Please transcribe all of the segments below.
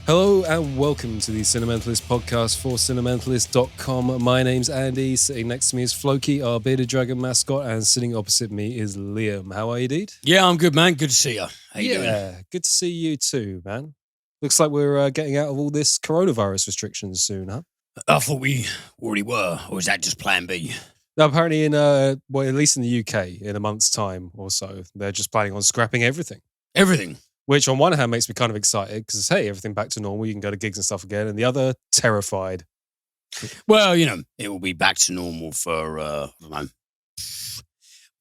Hello and welcome to the Cinementalist podcast for Cinementalist.com. My name's Andy. Sitting next to me is Floki, our bearded dragon mascot, and sitting opposite me is Liam. How are you, dude? Yeah, I'm good, man. Good to see you. How you doing? Yeah, good to see you too, man. Looks like we're getting out of all this coronavirus restrictions soon, huh? I thought we already were, or is that just plan B? No, apparently at least in the UK, in a month's time or so, they're just planning on scrapping everything. Everything. Which on one hand makes me kind of excited because, hey, everything back to normal. You can go to gigs and stuff again. And the other, terrified. Well, you know, it will be back to normal for, I don't know.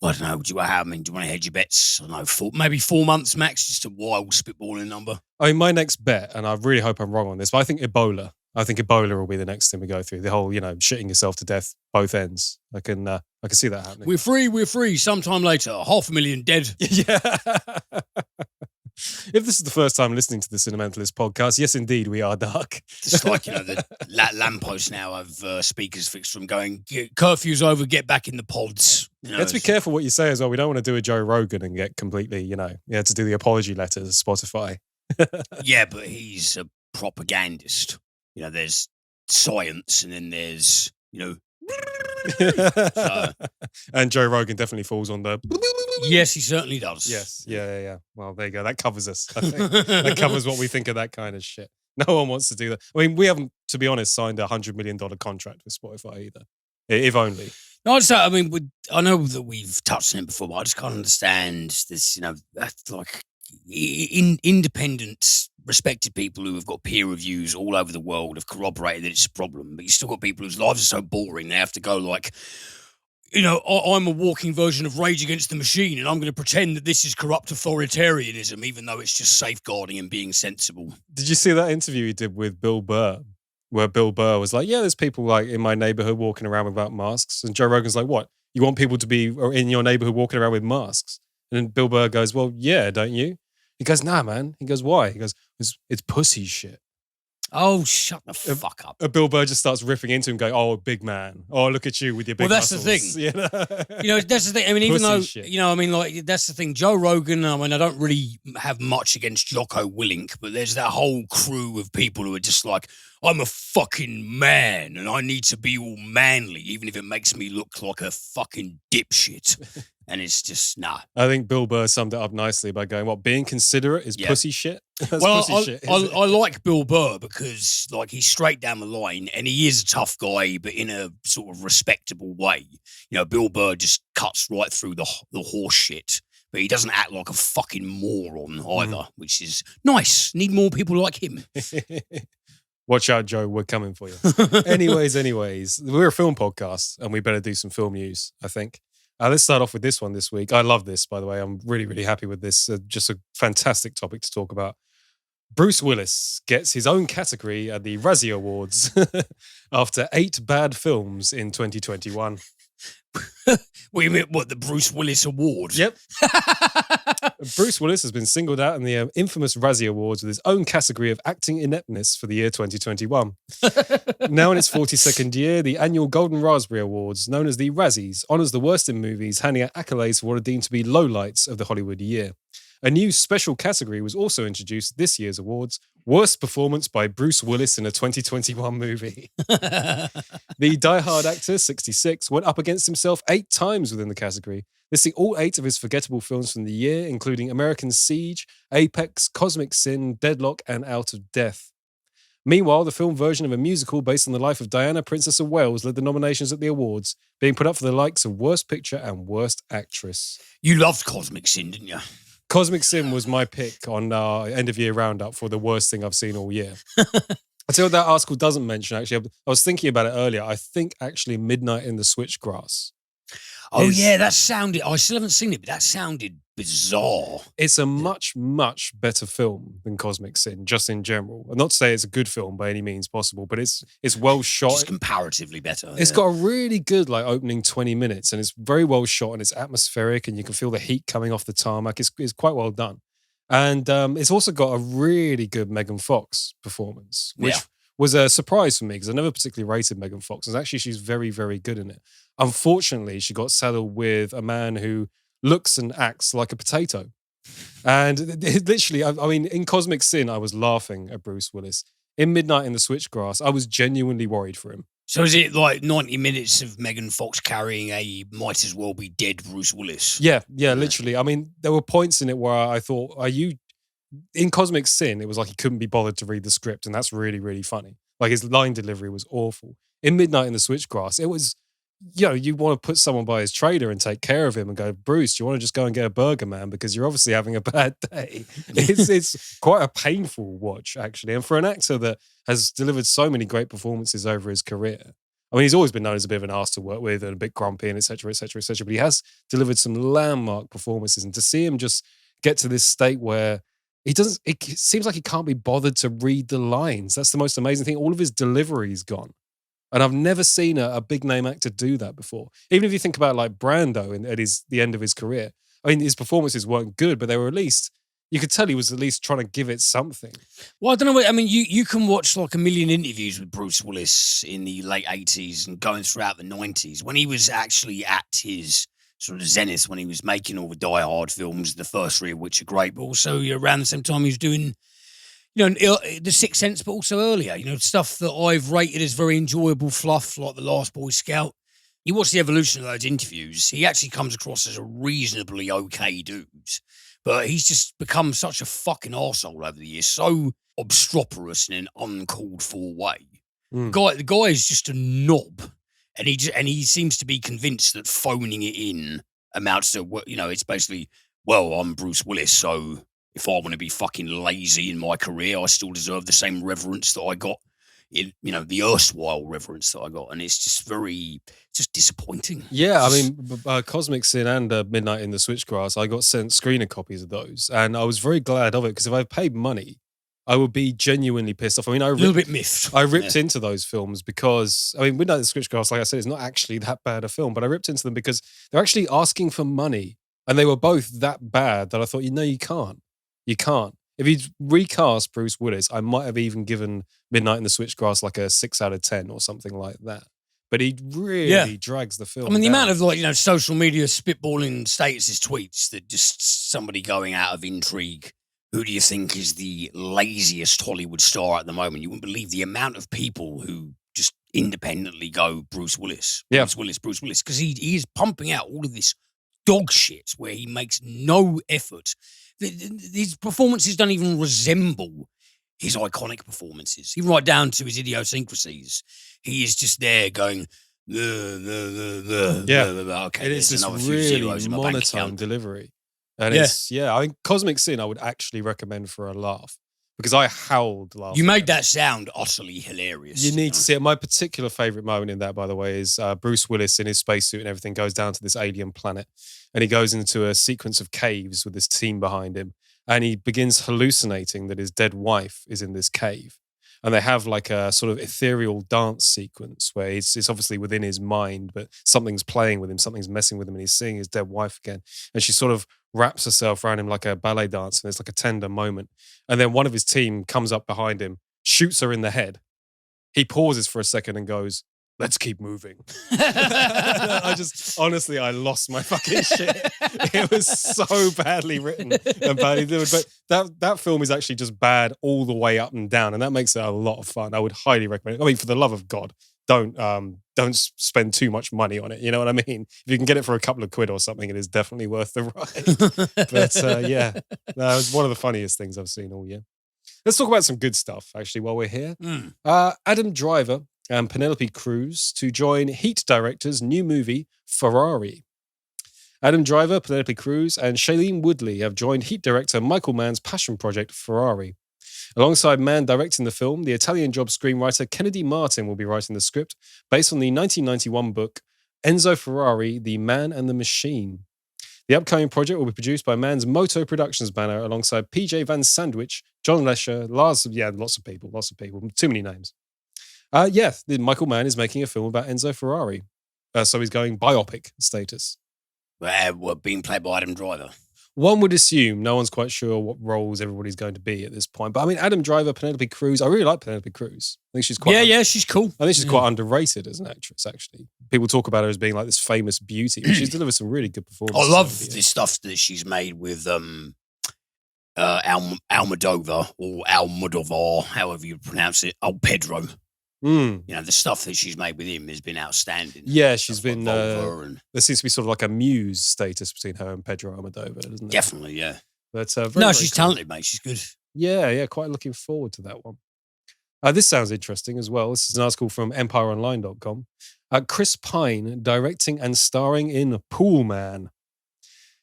I don't know. Do you want to hedge your bets? I don't know, maybe 4 months max, just a wild spitballing number. I mean, my next bet, and I really hope I'm wrong on this, but I think Ebola. I think Ebola will be the next thing we go through. The whole, shitting yourself to death, both ends. I can see that happening. We're free. Sometime later, 500,000 dead. Yeah. If this is the first time listening to the Cinementalist podcast, yes, indeed, we are dark. Just like, the lampposts now have speakers fixed from going, curfew's over, get back in the pods. Let's be careful what you say as well. We don't want to do a Joe Rogan and get completely, to do the apology letters, Spotify. Yeah, but he's a propagandist. There's science and then there's, So. And Joe Rogan definitely falls on the... Yes, he certainly does. Yes, yeah. Well, there you go. That covers us, I think. That covers what we think of that kind of shit. No one wants to do that. I mean, we haven't, to be honest, signed a $100 million contract with Spotify either. If only. No, I know that we've touched on it before, but I just can't understand this, like independent, respected people who have got peer reviews all over the world have corroborated that it's a problem, but you still got people whose lives are so boring they have to go like, I'm a walking version of Rage Against the Machine and I'm going to pretend that this is corrupt authoritarianism, even though it's just safeguarding and being sensible. Did you see that interview he did with Bill Burr? Where Bill Burr was like, yeah, there's people like in my neighborhood walking around without masks. And Joe Rogan's like, what? You want people to be in your neighborhood walking around with masks? And then Bill Burr goes, well, yeah, don't you? He goes, nah, man. He goes, why? He goes, it's pussy shit. Oh, shut the fuck up. Bill Burr just starts riffing into him going, oh, big man. Oh, look at you with your big muscles. Well, that's the thing. That's the thing. I mean, even though, shit. That's the thing. Joe Rogan, I don't really have much against Jocko Willink, but there's that whole crew of people who are just like, I'm a fucking man and I need to be all manly, even if it makes me look like a fucking dipshit. And it's just, nah. I think Bill Burr summed it up nicely by going, what, being considerate is pussy shit? I like Bill Burr because he's straight down the line and he is a tough guy, but in a sort of respectable way. Bill Burr just cuts right through the horse shit, but he doesn't act like a fucking moron either, which is nice. Need more people like him. Watch out, Joe. We're coming for you. Anyways, we're a film podcast and we better do some film news, I think. Let's start off with this one this week. I love this, by the way. I'm really, really happy with this. Just a fantastic topic to talk about. Bruce Willis gets his own category at the Razzie Awards after 8 bad films in 2021. What, you mean, the Bruce Willis Award? Yep. Bruce Willis has been singled out in the infamous Razzie Awards with his own category of acting ineptness for the year 2021. Now in its 42nd year, the annual Golden Raspberry Awards, known as the Razzies, honours the worst in movies, handing out accolades for what are deemed to be lowlights of the Hollywood year. A new special category was also introduced at this year's awards, Worst Performance by Bruce Willis in a 2021 Movie. The die-hard actor, 66, went up against himself 8 times within the category, listing all 8 of his forgettable films from the year, including American Siege, Apex, Cosmic Sin, Deadlock, and Out of Death. Meanwhile, the film version of a musical based on the life of Diana, Princess of Wales, led the nominations at the awards, being put up for the likes of Worst Picture and Worst Actress. You loved Cosmic Sin, didn't you? Cosmic Sin was my pick on our end-of-year roundup for the worst thing I've seen all year. I'll tell you what that article doesn't mention, actually. I was thinking about it earlier. I think, actually, Midnight in the Switchgrass. Yeah, that sounded... I still haven't seen it, but that sounded bizarre. It's a much, much better film than Cosmic Sin, just in general. Not to say it's a good film by any means possible, but it's well shot. Just comparatively better. It's got a really good opening 20 minutes, and it's very well shot, and it's atmospheric, and you can feel the heat coming off the tarmac. It's quite well done. And it's also got a really good Megan Fox performance, which was a surprise for me because I never particularly rated Megan Fox. And actually, she's very, very good in it. Unfortunately, she got saddled with a man who looks and acts like a potato. And literally, I mean, in Cosmic Sin, I was laughing at Bruce Willis. In Midnight in the Switchgrass, I was genuinely worried for him. So is it like 90 minutes of Megan Fox carrying a might as well be dead Bruce Willis? Yeah, literally. I mean, there were points in it where I thought, in Cosmic Sin, it was like he couldn't be bothered to read the script, and that's really, really funny. Like his line delivery was awful. In Midnight in the Switchgrass, it was, you want to put someone by his trailer and take care of him and go, Bruce, do you want to just go and get a burger, man? Because you're obviously having a bad day. It's quite a painful watch, actually. And for an actor that has delivered so many great performances over his career, I mean, he's always been known as a bit of an arse to work with and a bit grumpy and et cetera, et cetera, et cetera. But he has delivered some landmark performances. And to see him just get to this state where it seems like he can't be bothered to read the lines. That's the most amazing thing. All of his delivery's gone. And I've never seen a big name actor do that before. Even if you think about like Brando at the end of his career, I mean, his performances weren't good, but they were at least, you could tell he was at least trying to give it something. Well, I don't know. I mean, you can watch like a million interviews with Bruce Willis in the late 80s and going throughout the 90s when he was actually at his sort of zenith, when he was making all the Die Hard films, the first three of which are great, but also around the same time he was doing, The Sixth Sense, but also earlier, stuff that I've rated as very enjoyable fluff, like The Last Boy Scout. You watch the evolution of those interviews, he actually comes across as a reasonably okay dude. But he's just become such a fucking arsehole over the years, so obstreperous in an uncalled for way. The guy is just a knob, and he seems to be convinced that phoning it in amounts to, it's basically, well, I'm Bruce Willis, so if I want to be fucking lazy in my career, I still deserve the same reverence that I got in, the erstwhile reverence that I got. And it's just disappointing. Yeah, I mean, Cosmic Sin and Midnight in the Switchgrass, I got sent screener copies of those. And I was very glad of it because if I paid money, I would be genuinely pissed off. I mean, a little bit miffed. I ripped into those films because, I mean, Midnight in the Switchgrass, like I said, is not actually that bad a film, but I ripped into them because they're actually asking for money. And they were both that bad that I thought, you can't. You can't. If he'd recast Bruce Willis, I might have even given Midnight in the Switchgrass like a 6 out of 10 or something like that. But he really drags the film. I mean, the down. amount of social media spitballing statuses, tweets that just somebody going out of intrigue. Who do you think is the laziest Hollywood star at the moment? You wouldn't believe the amount of people who just independently go Bruce Willis, Bruce Willis, because he is pumping out all of this dog shit where he makes no effort. His performances don't even resemble his iconic performances, even right down to his idiosyncrasies. He is just there going, okay, it's this really monotone delivery. And I mean, Cosmic Sin, I would actually recommend for a laugh because I howled laughing. You made that sound utterly hilarious. You need to see it. My particular favorite moment in that, by the way, is Bruce Willis in his spacesuit and everything goes down to this alien planet. And he goes into a sequence of caves with this team behind him. And he begins hallucinating that his dead wife is in this cave. And they have like a sort of ethereal dance sequence where it's obviously within his mind, but something's playing with him, something's messing with him, and he's seeing his dead wife again. And she sort of wraps herself around him like a ballet dancer, and it's like a tender moment. And then one of his team comes up behind him, shoots her in the head. He pauses for a second and goes, "Let's keep moving." Honestly, I lost my fucking shit. It was so badly written and badly delivered. But that film is actually just bad all the way up and down, and that makes it a lot of fun. I would highly recommend it. I mean, for the love of God, don't spend too much money on it. You know what I mean? If you can get it for a couple of quid or something, it is definitely worth the ride. But that was one of the funniest things I've seen all year. Let's talk about some good stuff, actually, while we're here. Adam Driver and Penelope Cruz to join Heat director's new movie, Ferrari. Adam Driver, Penelope Cruz, and Shailene Woodley have joined Heat director Michael Mann's passion project, Ferrari. Alongside Mann directing the film, the Italian job screenwriter Kennedy Martin will be writing the script based on the 1991 book Enzo Ferrari, The Man and the Machine. The upcoming project will be produced by Mann's Moto Productions banner alongside PJ Van Sandwich, John Lesher, lots of people, too many names. Michael Mann is making a film about Enzo Ferrari. So he's going biopic status. Being played by Adam Driver. One would assume, no one's quite sure what roles everybody's going to be at this point. But I mean, Adam Driver, Penelope Cruz, I really like Penelope Cruz. I think she's quite... she's cool. I think she's quite underrated as an actress, actually. People talk about her as being like this famous beauty, but she's delivered some really good performances. I love the stuff that she's made with Almodovar or Almodovar, however you pronounce it. Old Pedro. You know, the stuff that she's made with him has been outstanding. Yeah, she's been. There seems to be sort of like a muse status between her and Pedro Almodovar, doesn't there? Definitely, yeah. But she's talented, mate. She's good. Yeah, quite looking forward to that one. This sounds interesting as well. This is an article from EmpireOnline.com. Chris Pine directing and starring in Pool Man.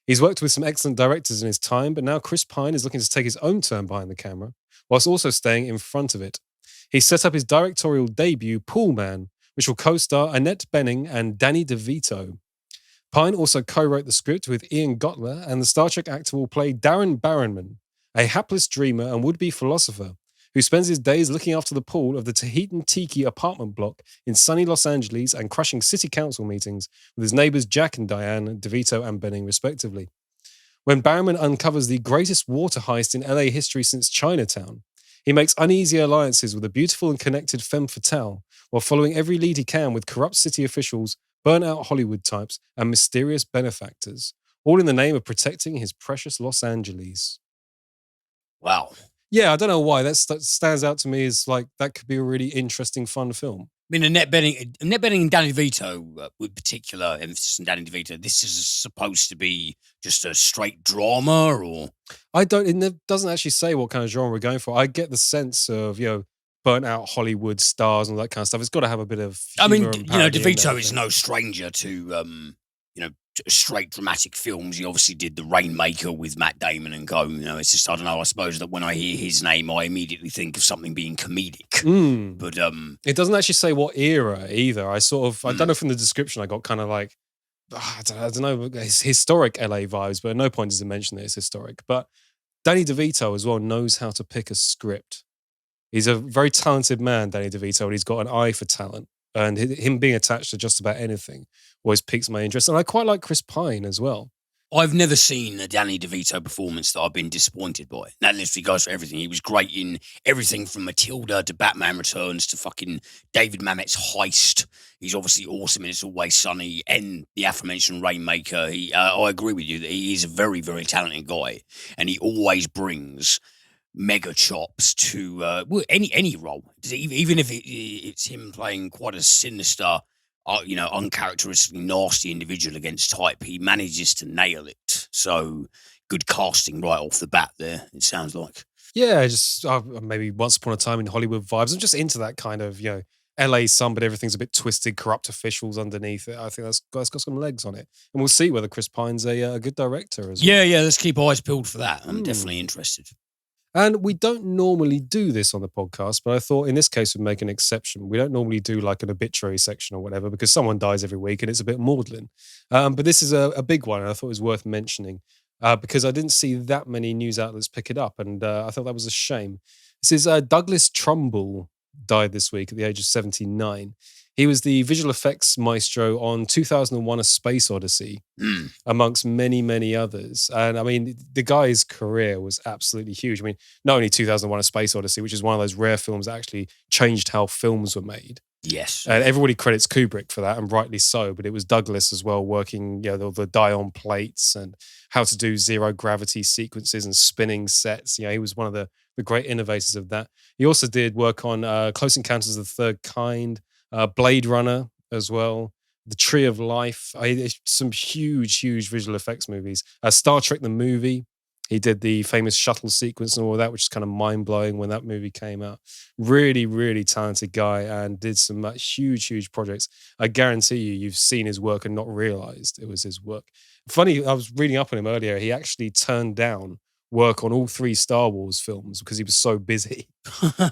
He's worked with some excellent directors in his time, but now Chris Pine is looking to take his own turn behind the camera, whilst also staying in front of it. He set up his directorial debut, Pool Man, which will co-star Annette Bening and Danny DeVito. Pine also co-wrote the script with Ian Gottler, and the Star Trek actor will play Darren Barronman, a hapless dreamer and would-be philosopher who spends his days looking after the pool of the Tahitian Tiki apartment block in sunny Los Angeles and crushing city council meetings with his neighbors Jack and Diane, DeVito and Benning, respectively. When Barronman uncovers the greatest water heist in LA history since Chinatown, he makes uneasy alliances with a beautiful and connected femme fatale while following every lead he can with corrupt city officials, burnt-out Hollywood types, and mysterious benefactors, all in the name of protecting his precious Los Angeles. Wow. Yeah, I don't know why. That stands out to me as like that could be a really interesting, fun film. I mean, Annette Bening and Danny DeVito, with particular emphasis on Danny DeVito, this is supposed to be just a straight drama, or? It doesn't actually say what kind of genre we're going for. I get the sense of, burnt out Hollywood stars and all that kind of stuff. It's got to have a bit of humor. DeVito is no stranger to, straight dramatic films. He obviously did The Rainmaker with Matt Damon and go. It's just, I don't know, I suppose that when I hear his name, I immediately think of something being comedic. But it doesn't actually say what era either. I don't know, from the description I got kind of like, I don't know, historic LA vibes, but at no point does it mention that it's historic. But Danny DeVito as well knows how to pick a script. He's a very talented man, Danny DeVito, and he's got an eye for talent. And him being attached to just about anything always piques my interest. And I quite like Chris Pine as well. I've never seen a Danny DeVito performance that I've been disappointed by. That literally goes for everything. He was great in everything from Matilda to Batman Returns to fucking David Mamet's Heist. He's obviously awesome in It's Always Sunny and the aforementioned Rainmaker. I agree with you that he is a very, very talented guy. And he always brings mega chops to any role, even if it's him playing quite a sinister, uncharacteristically nasty individual against type. He manages to nail it. So good casting right off the bat there, it sounds like. Yeah, just maybe Once Upon a Time in Hollywood vibes. I'm just into that kind of, LA sun, but everything's a bit twisted, corrupt officials underneath it. I think that's got some legs on it. And we'll see whether Chris Pine's a good director as well. Yeah, let's keep eyes peeled for that. I'm definitely interested. And we don't normally do this on the podcast, but I thought in this case we'd make an exception. We don't normally do like an obituary section or whatever because someone dies every week and it's a bit maudlin. But this is a big one and I thought it was worth mentioning because I didn't see that many news outlets pick it up and I thought that was a shame. This is Douglas Trumbull died this week at the age of 79. He was the visual effects maestro on 2001: A Space Odyssey, amongst many, many others. And I mean, the guy's career was absolutely huge. I mean, not only 2001: A Space Odyssey, which is one of those rare films that actually changed how films were made. Yes. And everybody credits Kubrick for that, and rightly so. But it was Douglas as well, working the die-on plates and how to do zero gravity sequences and spinning sets. He was one of the great innovators of that. He also did work on Close Encounters of the Third Kind, Blade Runner as well, The Tree of Life. Some huge visual effects movies. Star Trek the movie. He did the famous shuttle sequence and all that, which is kind of mind-blowing when that movie came out. Really, really talented guy and did some huge projects. I guarantee you've seen his work and not realized it was his work. Funny, I was reading up on him earlier. He actually turned down work on all 3 Star Wars films because he was so busy.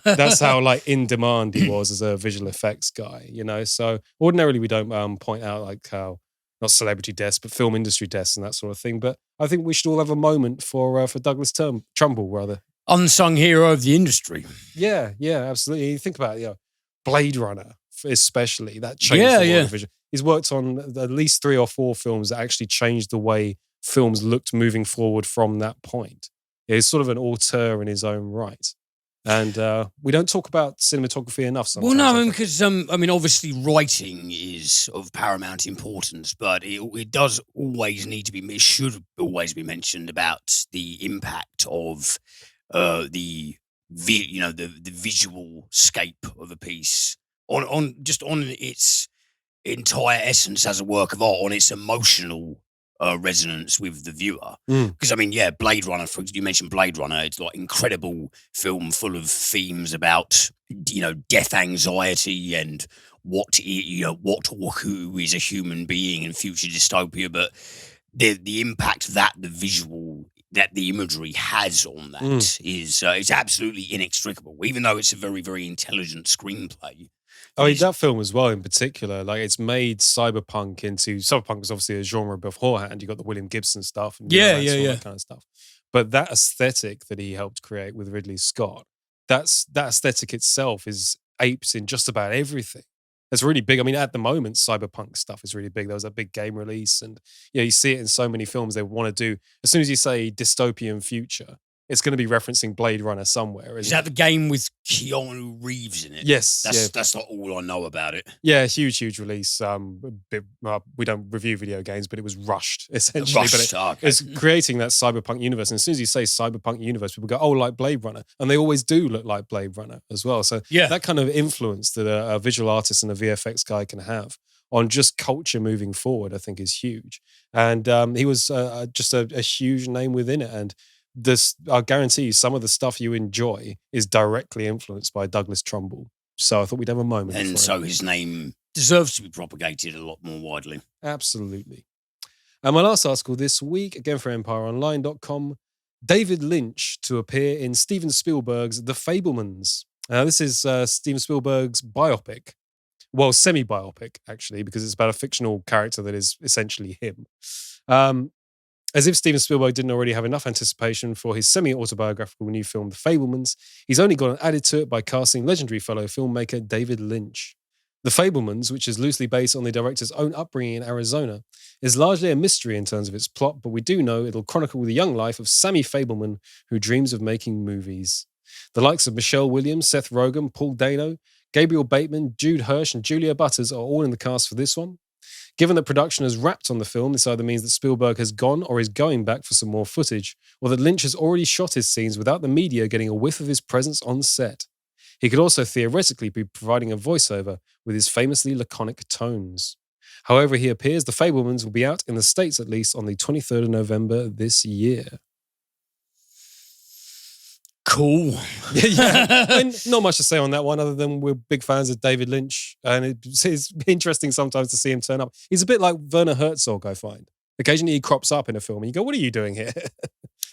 That's how in demand he was as a visual effects guy, So ordinarily we don't point out how, not celebrity deaths, but film industry deaths and that sort of thing. But I think we should all have a moment for Douglas Trumbull, rather. Unsung hero of the industry. Yeah, absolutely. You think about it, Blade Runner especially, that changed the world of vision. He's worked on at least 3 or 4 films that actually changed the way films looked moving forward from that point. He's sort of an auteur in his own right. And we don't talk about cinematography enough sometimes. Well, no, because obviously writing is of paramount importance, but it does always need to be. It should always be mentioned about the impact of the visual scape of a piece on its entire essence as a work of art, on its emotional resonance with the viewer. Because Blade Runner, you mentioned Blade Runner, it's like incredible film full of themes about death anxiety and what or who is a human being in future dystopia, but the impact that the imagery has on that is it's absolutely inextricable, even though it's a very, very intelligent screenplay. That film as well, in particular, like it's made cyberpunk was obviously a genre beforehand. You got the William Gibson stuff, and that kind of stuff. But that aesthetic that he helped create with Ridley Scott, that aesthetic itself is aped in just about everything. It's really big. I mean, at the moment, cyberpunk stuff is really big. There was a big game release, and you see it in so many films. They want to do, as soon as you say dystopian future, it's going to be referencing Blade Runner somewhere. Is that the game with Keanu Reeves in it? Yes. That's not all I know about it. Yeah, huge release. We don't review video games, but it was rushed, essentially. It's creating that cyberpunk universe. And as soon as you say cyberpunk universe, people go, oh, like Blade Runner. And they always do look like Blade Runner as well. So that kind of influence that a visual artist and a VFX guy can have on just culture moving forward, I think is huge. And he was just a huge name within it. And I guarantee you, some of the stuff you enjoy is directly influenced by Douglas Trumbull. So I thought we'd have a moment. And so his name deserves to be propagated a lot more widely. Absolutely. And my last article this week, again for EmpireOnline.com, David Lynch to appear in Steven Spielberg's The Fabelmans. This is Steven Spielberg's biopic. Well, semi-biopic, actually, because it's about a fictional character that is essentially him. As if Steven Spielberg didn't already have enough anticipation for his semi-autobiographical new film, The Fabelmans, he's only gotten added to it by casting legendary fellow filmmaker David Lynch. The Fabelmans, which is loosely based on the director's own upbringing in Arizona, is largely a mystery in terms of its plot, but we do know it'll chronicle the young life of Sammy Fabelman, who dreams of making movies. The likes of Michelle Williams, Seth Rogen, Paul Dano, Gabriel Bateman, Jude Hirsch, and Julia Butters are all in the cast for this one. Given that production has wrapped on the film, this either means that Spielberg has gone or is going back for some more footage, or that Lynch has already shot his scenes without the media getting a whiff of his presence on set. He could also theoretically be providing a voiceover with his famously laconic tones. However he appears, The Fabelmans will be out in the States at least on the 23rd of November this year. Cool. Yeah. And not much to say on that one other than we're big fans of David Lynch, and it's interesting sometimes to see him turn up. He's a bit like Werner Herzog, I find. Occasionally he crops up in a film and you go, what are you doing here?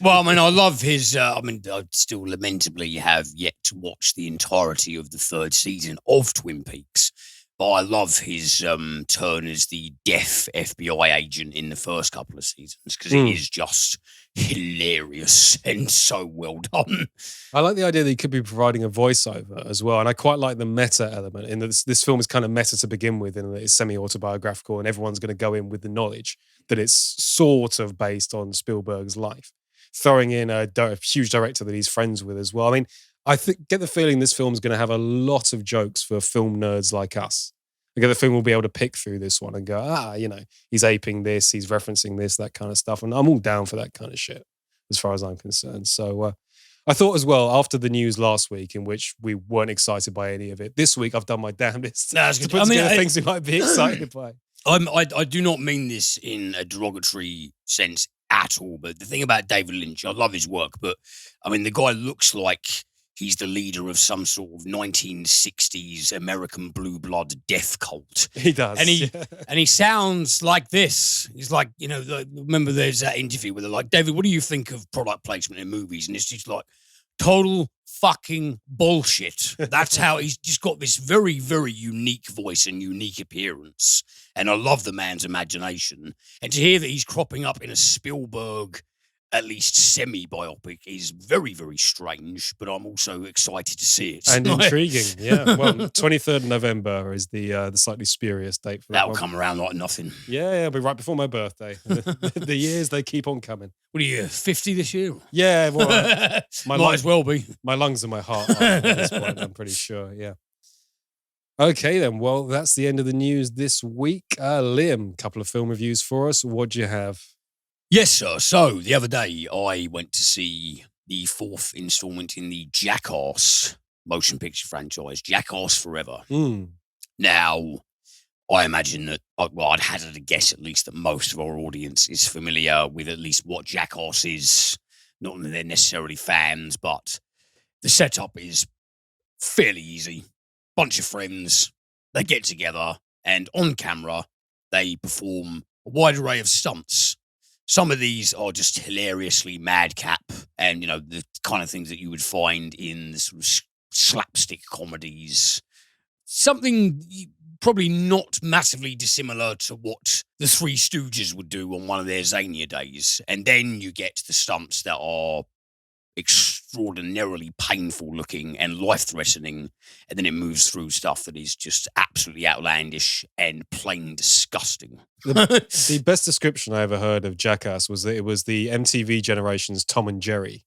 Well, I love his, I still lamentably have yet to watch the entirety of the third season of Twin Peaks, but I love his turn as the deaf FBI agent in the first couple of seasons, because it is just hilarious and so well done. I like the idea that he could be providing a voiceover as well, and I quite like the meta element in that this film is kind of meta to begin with, in that it's semi-autobiographical and everyone's going to go in with the knowledge that it's sort of based on Spielberg's life, throwing in a huge director that he's friends with as well. I mean, I get the feeling this film is going to have a lot of jokes for film nerds like us. I get the film will be able to pick through this one and go, he's aping this, he's referencing this, that kind of stuff. And I'm all down for that kind of shit as far as I'm concerned. So I thought as well, after the news last week in which we weren't excited by any of it, this week I've done my damnedest to put together things we might be excited by. I do not mean this in a derogatory sense at all, but the thing about David Lynch, I love his work, but the guy looks like he's the leader of some sort of 1960s American blue blood death cult. He does. And he sounds like this. He's like, remember there's that interview where they're like, David, what do you think of product placement in movies? And it's just like, total fucking bullshit. That's how he's just got this very, very unique voice and unique appearance. And I love the man's imagination. And to hear that he's cropping up in a Spielberg at least semi-biopic is very, very strange, but I'm also excited to see it. And intriguing, yeah. Well, 23rd of November is the slightly spurious date for that That'll one. come around like nothing. Yeah, it'll be right before my birthday. The years, they keep on coming. What are you, 50 this year? Yeah, well, might as well be. My lungs and my heart are at this point, I'm pretty sure, yeah. Okay, then. Well, that's the end of the news this week. Liam, a couple of film reviews for us. What do you have? Yes, sir. So, the other day, I went to see the 4th installment in the Jackass motion picture franchise, Jackass Forever. Now, I imagine that, well, I'd hazard a guess at least that most of our audience is familiar with at least what Jackass is. Not that they're necessarily fans, but the setup is fairly easy. Bunch of friends, they get together, and on camera, they perform a wide array of stunts. Some of these are just hilariously madcap and, you know, the kind of things that you would find in the sort of slapstick comedies. Something probably not massively dissimilar to what the Three Stooges would do on one of their zanier days. And then you get the stunts that are extraordinarily painful looking and life-threatening, and then it moves through stuff that is just absolutely outlandish and plain disgusting. The best description I ever heard of Jackass was that it was the MTV generation's Tom and Jerry.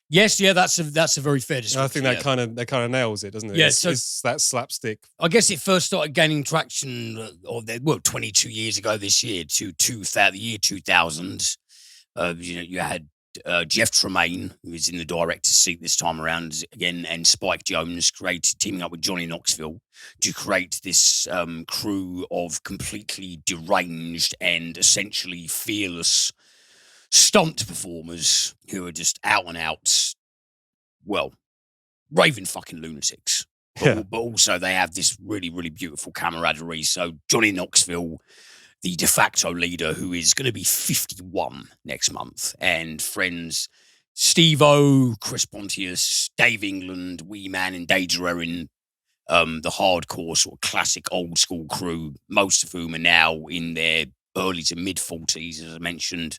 Yes, yeah, that's a very fair description. I think that kind of nails it, doesn't it? Yeah, it's that slapstick. I guess it first started gaining traction, 22 years ago this year to the year 2000. You had Jeff Tremaine, who is in the director's seat this time around again, and Spike Jonze teaming up with Johnny Knoxville to create this crew of completely deranged and essentially fearless stunt performers who are just out and out, well, raving fucking lunatics. But also they have this really, really beautiful camaraderie. So Johnny Knoxville, the de facto leader, who is going to be 51 next month, and friends Steve-O, Chris Pontius, Dave England, Wee Man, and Deja Erin, the hardcore sort of classic old school crew, most of whom are now in their early to mid 40s, as I mentioned.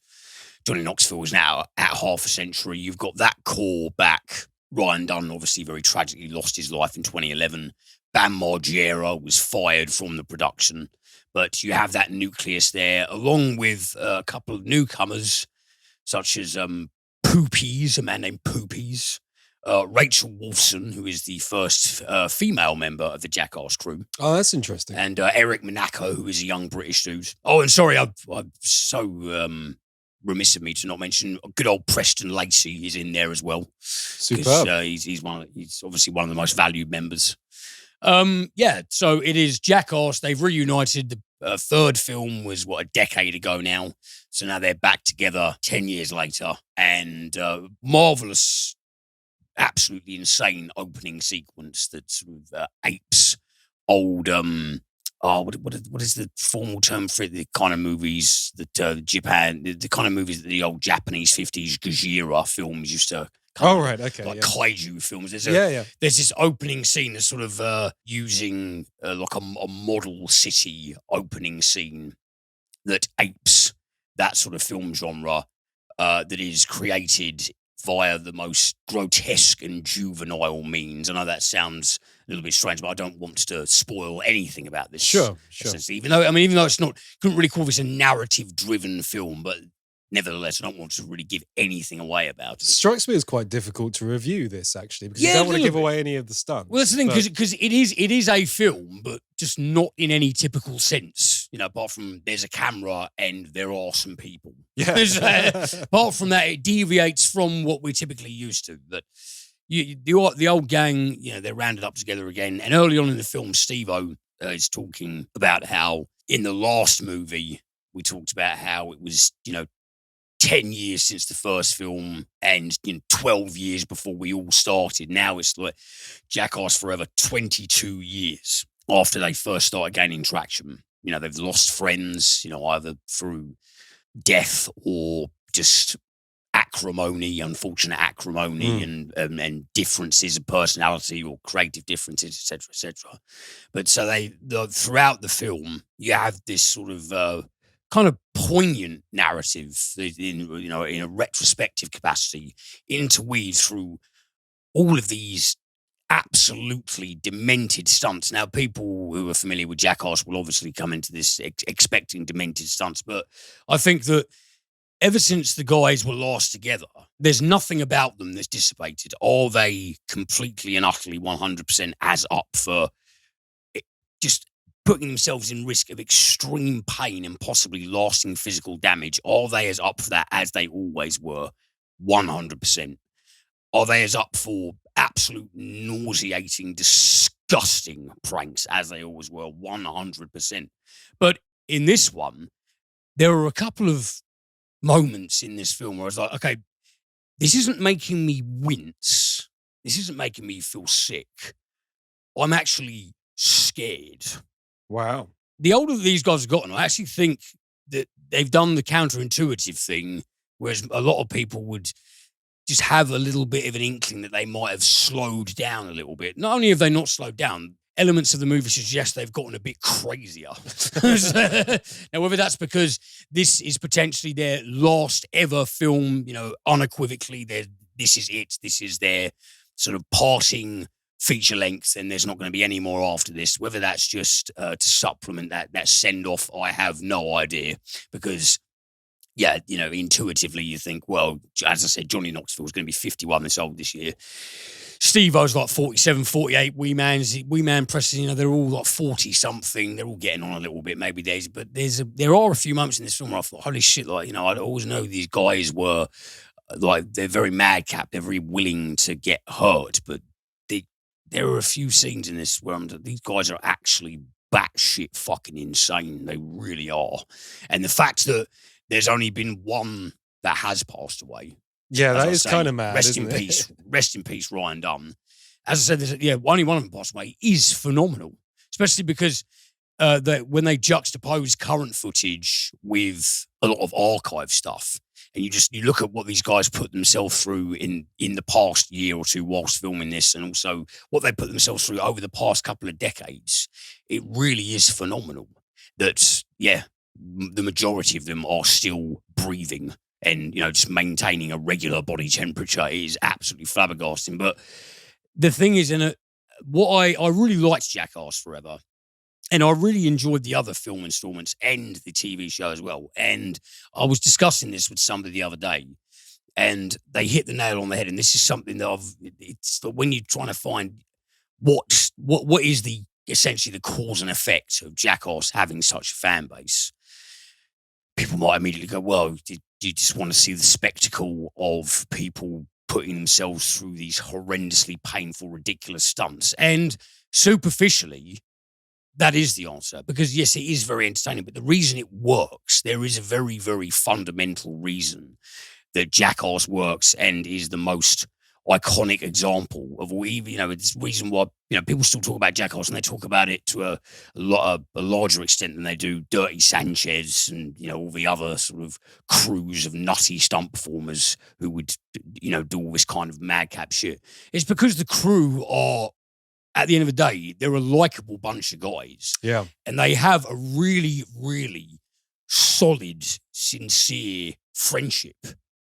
Johnny Knoxville is now at half a century. You've got that core back. Ryan Dunn obviously very tragically lost his life in 2011. Bam Margera was fired from the production. But you have that nucleus there, along with a couple of newcomers, such as Poopies, a man named Poopies, Rachel Wolfson, who is the first female member of the Jackass crew. Oh, that's interesting. And Eric Monaco, who is a young British dude. Oh, and sorry, I'm so remiss of me to not mention good old Preston Lacey is in there as well. Superb. He's obviously one of the most valued members. So it is Jackass. They've reunited. The third film was, a decade ago now. So now they're back together 10 years later. And marvelous, absolutely insane opening sequence that sort of apes old, what is the formal term for it? The kind of movies that Japan, the kind of movies that the old Japanese 50s Gojira films used to kaiju films. There's this opening scene that's sort of using like a model city opening scene that apes that sort of film genre that is created via the most grotesque and juvenile means. I know that sounds a little bit strange, but I don't want to spoil anything about this. Sure. Even though it's not, couldn't really call this a narrative-driven film, but nevertheless, I don't want to really give anything away about it. It strikes me as quite difficult to review this, actually, because you don't want to give away any of the stunts. Well, that's the thing, because it is a film, but just not in any typical sense. You know, apart from there's a camera and there are some people. Yeah. Apart from that, it deviates from what we're typically used to. But the old gang, they're rounded up together again. And early on in the film, Steve-O is talking about how in the last movie, we talked about how it was, 10 years since the first film and 12 years before we all started. Now it's like Jackass Forever, 22 years after they first started gaining traction. They've lost friends, either through death or just unfortunate acrimony and differences of personality or creative differences, etc., etc. But so throughout the film, you have this sort of kind of poignant narrative in a retrospective capacity interweaved through all of these absolutely demented stunts. Now, people who are familiar with Jackass will obviously come into this expecting demented stunts, but I think that ever since the guys were last together, there's nothing about them that's dissipated. Are they completely and utterly 100% as up for just putting themselves in risk of extreme pain and possibly lasting physical damage? Are they as up for that as they always were? 100%. Are they as up for absolute nauseating, disgusting pranks as they always were? 100%. But in this one, there are a couple of moments in this film where I was like, okay, this isn't making me wince. This isn't making me feel sick. I'm actually scared. Wow. The older these guys have gotten, I actually think that they've done the counterintuitive thing, whereas a lot of people would just have a little bit of an inkling that they might have slowed down a little bit. Not only have they not slowed down, elements of the movie suggest they've gotten a bit crazier. Now, whether that's because this is potentially their last ever film, unequivocally, this is it. This is their sort of parting feature length, and there's not going to be any more after this. Whether that's just to supplement that send off, I have no idea. Because intuitively you think, well, as I said, Johnny Knoxville is going to be 51 this old this year. Steve-O's like 47, 48. Wee Man Preston, they're all like 40 something. They're all getting on a little bit, maybe there are a few moments in this film where I thought, holy shit, I always know these guys were like, they're very madcap. They're very willing to get hurt, but there are a few scenes in this where these guys are actually batshit fucking insane. They really are. And the fact that there's only been one that has passed away. Yeah, that is kind of mad, isn't it? Rest in peace, Ryan Dunn. As I said, only one of them passed away is phenomenal, especially because when they juxtapose current footage with a lot of archive stuff, and you look at what these guys put themselves through in the past year or two whilst filming this, and also what they put themselves through over the past couple of decades, it really is phenomenal that, the majority of them are still breathing and, just maintaining a regular body temperature. Is absolutely flabbergasting. But the thing is, what I really liked Jackass Forever, and I really enjoyed the other film installments and the TV show as well. And I was discussing this with somebody the other day, and they hit the nail on the head. And this is something that it's when you're trying to find what is essentially the cause and effect of Jackass having such a fan base. People might immediately go, well, you just want to see the spectacle of people putting themselves through these horrendously painful, ridiculous stunts. And superficially, that is the answer, because yes, it is very entertaining, but the reason it works, there is a very, very fundamental reason that Jackass works and is the most iconic example of all. It's the reason why people still talk about Jackass, and they talk about it to a larger extent than they do Dirty Sanchez and all the other sort of crews of nutty stunt performers who would do all this kind of madcap shit. It's because the crew are, at the end of the day, they're a likable bunch of guys. Yeah. And they have a really, really solid, sincere friendship.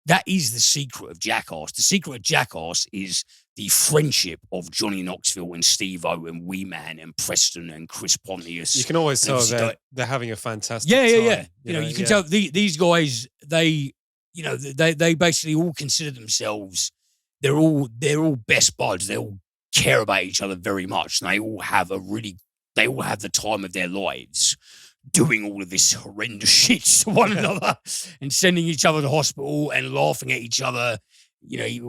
That is the secret of Jackass. The secret of Jackass is the friendship of Johnny Knoxville and Steve-O and Wee Man and Preston and Chris Pontius. You can always tell they're having a fantastic time. Yeah. You can tell these guys, they basically all consider themselves, they're all best buds. They all care about each other very much, and they all have the time of their lives doing all of this horrendous shit to one another and sending each other to hospital and laughing at each other,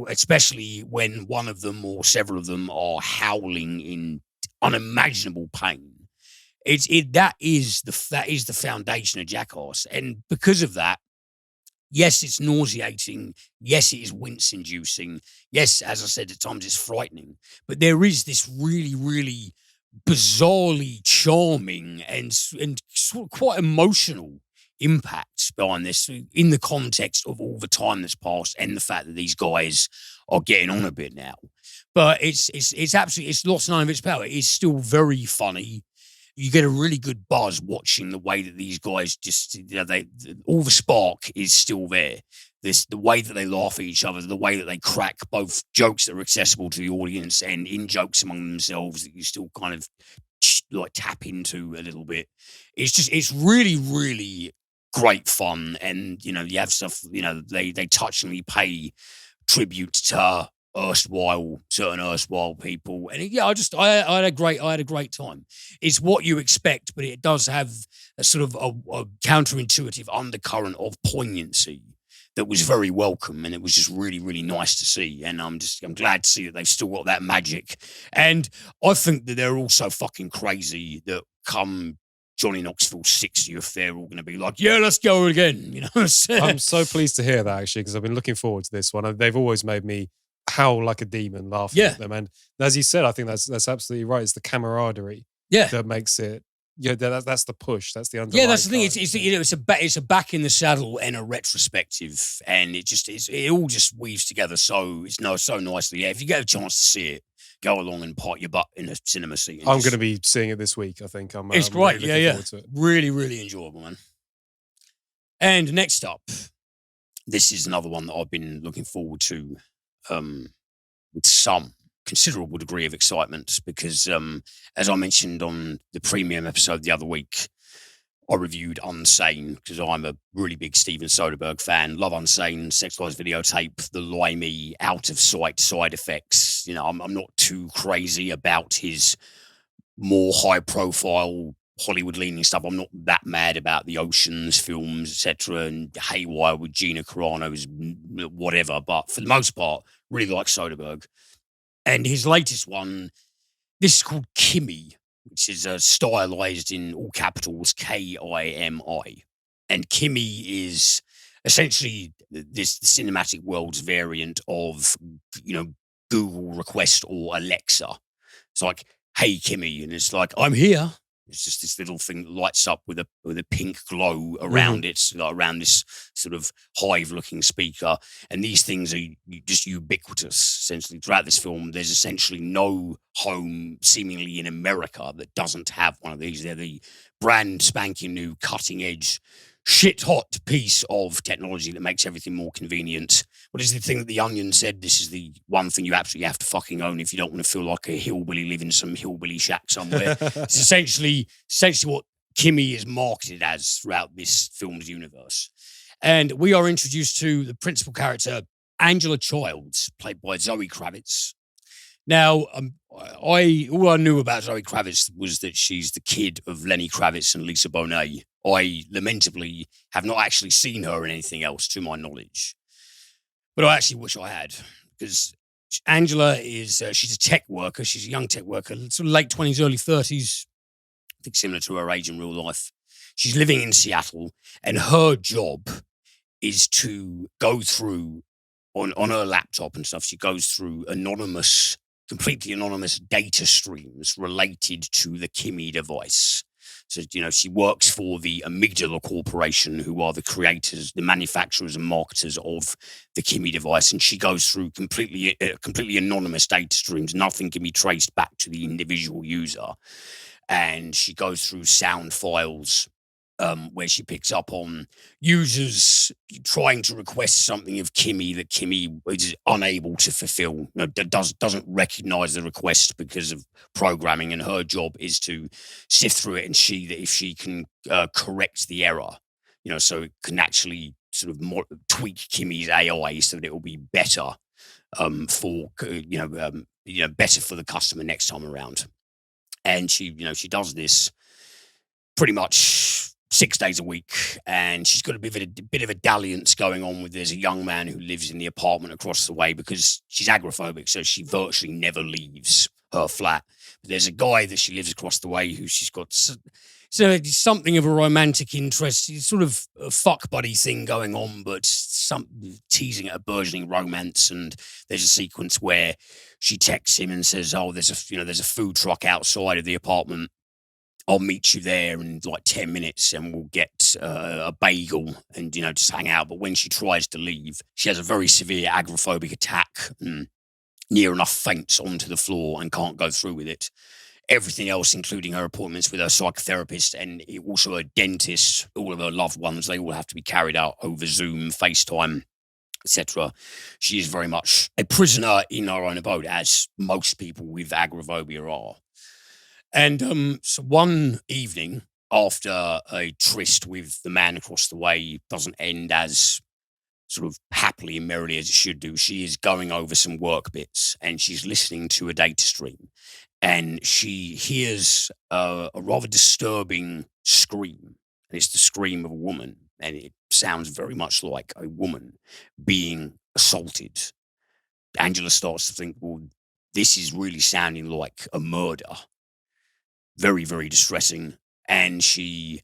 especially when one of them or several of them are howling in unimaginable pain. That is the foundation of Jackass. And because of that, yes, it's nauseating. Yes, it is wince-inducing. Yes, as I said, at times it's frightening. But there is this really, really bizarrely charming and sort of quite emotional impact behind this in the context of all the time that's passed and the fact that these guys are getting on a bit now. But it's absolutely, it's lost none of its power. It's still very funny. you get a really good buzz watching the way that these guys just, all the spark is still there. The way that they laugh at each other, the way that they crack both jokes that are accessible to the audience and in jokes among themselves that you still kind of like tap into a little bit. It's really, really great fun. And, you have stuff, they touchingly pay tribute to certain erstwhile people. And I had a great time. It's what you expect, but it does have a sort of a counterintuitive undercurrent of poignancy that was very welcome, and it was just really, really nice to see. And I'm glad to see that they've still got that magic. And I think that they're also fucking crazy that come Johnny Knoxville's 60th, they're all going to be like, yeah, let's go again. I'm so pleased to hear that, actually, because I've been looking forward to this one. They've always made me howl like a demon laughing at them. And as you said, I think that's absolutely right. It's the camaraderie that makes it. Yeah, that's the push. That's the underlying. Yeah, that's the thing. It's a back in the saddle and a retrospective, and it all just weaves together so nicely. Yeah, if you get a chance to see it, go along and pot your butt in a cinema seat. I'm going to be seeing it this week. I think it's great. Really looking forward to it. Really, really enjoyable, man. And next up, this is another one that I've been looking forward to with some considerable degree of excitement because, as I mentioned on the premium episode the other week, I reviewed Unsane because I'm a really big Steven Soderbergh fan. Love Unsane, sexualized videotape, the limey, out of sight side effects. I'm not too crazy about his more high profile Hollywood leaning stuff. I'm not that mad about the Oceans films, etc., and Haywire with Gina Carano's whatever. But for the most part, really like Soderbergh. And his latest one, this is called KIMI, which is stylized in all capitals KIMI. And KIMI is essentially this cinematic world's variant of, Google Request or Alexa. It's like, hey, KIMI. And it's like, I'm here. It's just this little thing that lights up with a pink glow around it, around this sort of hive-looking speaker. And these things are just ubiquitous, essentially. Throughout this film, there's essentially no home, seemingly in America, that doesn't have one of these. They're the brand spanking new, cutting-edge, shit-hot piece of technology that makes everything more convenient. What is the thing that The Onion said? This is the one thing you absolutely have to fucking own if you don't want to feel like a hillbilly living in some hillbilly shack somewhere. It's essentially what KIMI is marketed as throughout this film's universe. And we are introduced to the principal character, Angela Childs, played by Zoe Kravitz. Now, all I knew about Zoe Kravitz was that she's the kid of Lenny Kravitz and Lisa Bonet. I lamentably have not actually seen her in anything else, to my knowledge. But I actually wish I had, because Angela is, she's a tech worker. She's a young tech worker, sort of late 20s, early 30s. I think similar to her age in real life. She's living in Seattle, and her job is to go through, on her laptop and stuff, she goes through completely anonymous data streams related to the KIMI device. So, she works for the Amygdala Corporation, who are the creators, the manufacturers and marketers of the KIMI device. And she goes through completely anonymous data streams. Nothing can be traced back to the individual user. And she goes through sound files where she picks up on users trying to request something of KIMI that KIMI is unable to fulfill. Doesn't recognize the request because of programming, and her job is to sift through it and see that if she can correct the error, so it can actually sort of tweak KIMI's AI so that it will be better better for the customer next time around. And she does this pretty much 6 days a week, and she's got a bit of a dalliance going on with. There's a young man who lives in the apartment across the way because she's agoraphobic, so she virtually never leaves her flat. But there's a guy that she lives across the way who she's got something of a romantic interest. It's sort of a fuck buddy thing going on, but some teasing at a burgeoning romance. And there's a sequence where she texts him and says, "Oh, there's a food truck outside of the apartment. I'll meet you there in like 10 minutes and we'll get a bagel and, just hang out." But when she tries to leave, she has a very severe agoraphobic attack and near enough faints onto the floor and can't go through with it. everything else, including her appointments with her psychotherapist and also her dentist, all of her loved ones, they all have to be carried out over Zoom, FaceTime, etc. She is very much a prisoner in her own abode, as most people with agoraphobia are. And so one evening, after a tryst with the man across the way doesn't end as sort of happily and merrily as it should do, she is going over some work bits and she's listening to a data stream. And she hears a rather disturbing scream. And it's the scream of a woman. And it sounds very much like a woman being assaulted. Angela starts to think, well, this is really sounding like a murder. Very, very distressing. And she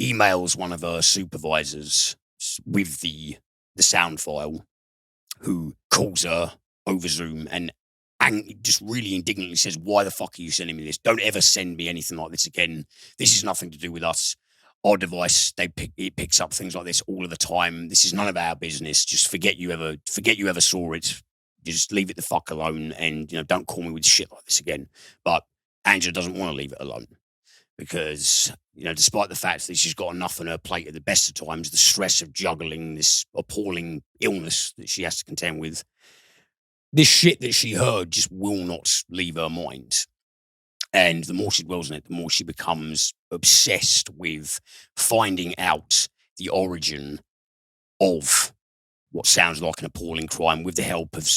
emails one of her supervisors with the sound file, who calls her over Zoom and just really indignantly says, why the fuck are you sending me this? Don't ever send me anything like this again. This is nothing to do with us. Our device, it picks up things like this all of the time. This is none of our business. Just forget you ever saw it. Just leave it the fuck alone, and don't call me with shit like this again. But Angela doesn't want to leave it alone because despite the fact that she's got enough on her plate at the best of times, the stress of juggling this appalling illness that she has to contend with, this shit that she heard just will not leave her mind. And the more she dwells on it, the more she becomes obsessed with finding out the origin of what sounds like an appalling crime with the help of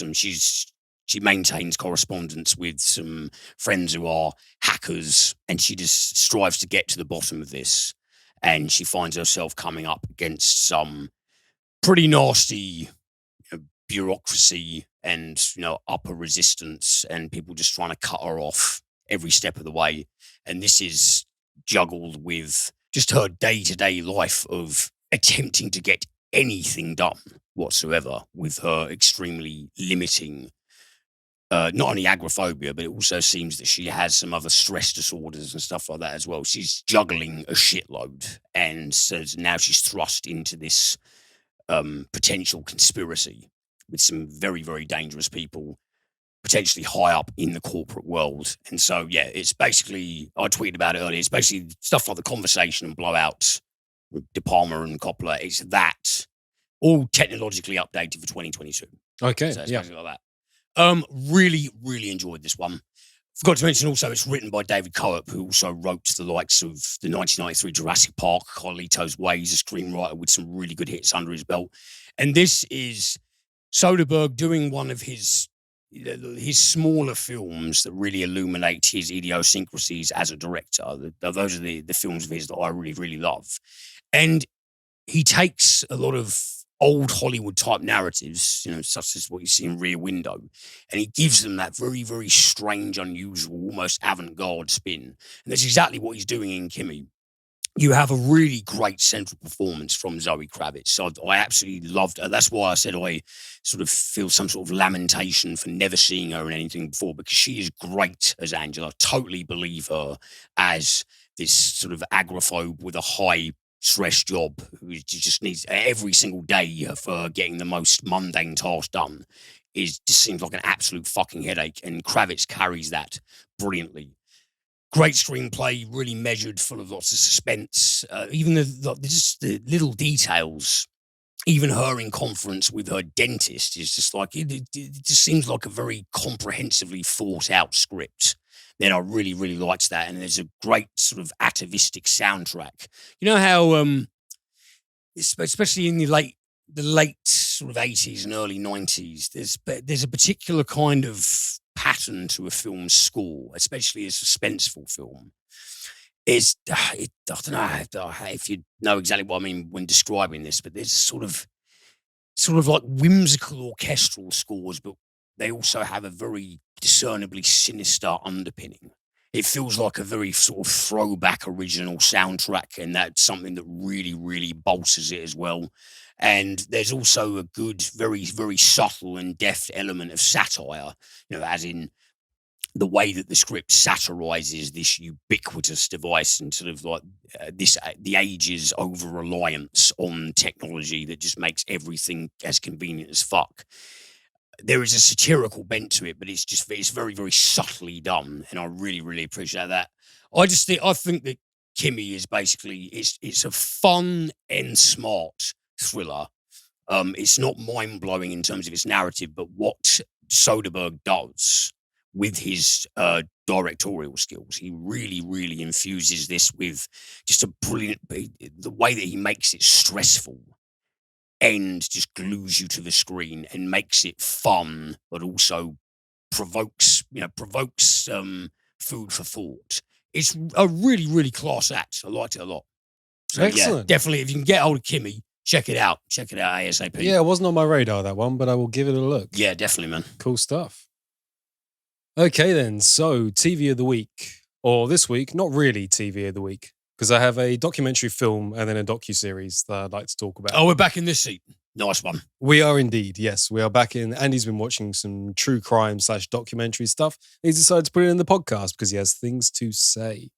she maintains correspondence with some friends who are hackers, and she just strives to get to the bottom of this. And she finds herself coming up against some pretty nasty bureaucracy and upper resistance, and people just trying to cut her off every step of the way. And this is juggled with just her day-to-day life of attempting to get anything done whatsoever, with her extremely limiting not only agoraphobia, but it also seems that she has some other stress disorders and stuff like that as well. She's juggling a shitload, and so now she's thrust into this potential conspiracy with some very, very dangerous people, potentially high up in the corporate world. And so, yeah, it's basically, I tweeted about it earlier, it's basically stuff like The Conversation and Blowout with De Palma and Coppola. It's that, all technologically updated for 2022. Okay, so it's basically like that. Really, really enjoyed this one. Forgot to mention also, it's written by David Coop, who also wrote the likes of the 1993 Jurassic Park, Carlito's Way. He's a screenwriter with some really good hits under his belt. And this is Soderbergh doing one of his smaller films that really illuminate his idiosyncrasies as a director. Those are the films of his that I really, really love. And he takes a lot of old Hollywood type narratives, such as what you see in Rear Window, and he gives them that very, very strange, unusual, almost avant-garde spin. And that's exactly what he's doing in KIMI. You have a really great central performance from Zoe Kravitz. So I absolutely loved her. That's why I said I sort of feel some sort of lamentation for never seeing her in anything before, because she is great as Angela. Totally believe her as this sort of agoraphobe with a high stress job who just needs every single day for getting the most mundane task done. Just seems like an absolute fucking headache. And Kravitz carries that brilliantly. Great screenplay, really measured, full of lots of suspense. Even the little details, even her in conference with her dentist is just like, it just seems like a very comprehensively thought out script. Then I really, really liked that. And there's a great sort of atavistic soundtrack. You know how, especially in the late sort of 80s and early 90s, there's a particular kind of pattern to a film's score, especially a suspenseful film. I don't know if you know exactly what I mean when describing this, but there's sort of like whimsical orchestral scores, but they also have a very discernibly sinister underpinning. It feels like a very sort of throwback original soundtrack, and that's something that really, really bolsters it as well. And there's also a good, very, very subtle and deft element of satire, as in the way that the script satirizes this ubiquitous device and sort of like the age's over-reliance on technology that just makes everything as convenient as fuck. there is a satirical bent to it, but it's very, very subtly done, and I really, really appreciate that. I think that KIMI is basically it's a fun and smart thriller. It's not mind blowing in terms of its narrative, but what Soderbergh does with his directorial skills, he really, really infuses this with just a brilliant. The way that he makes it stressful and just glues you to the screen and makes it fun, but also provokes food for thought. It's a really, really class act. I liked it a lot. So, excellent. Yeah, definitely, if you can get hold of KIMI, check it out. Check it out ASAP. Yeah, it wasn't on my radar, that one, but I will give it a look. Yeah, definitely, man. Cool stuff. Okay, then. So, TV of the week. Or this week, not really TV of the week, because I have a documentary film and then a docuseries that I'd like to talk about. Oh, we're back in this seat. Nice one. We are indeed, yes. We are back in. Andy's been watching some true crime / documentary stuff. He's decided to put it in the podcast because he has things to say.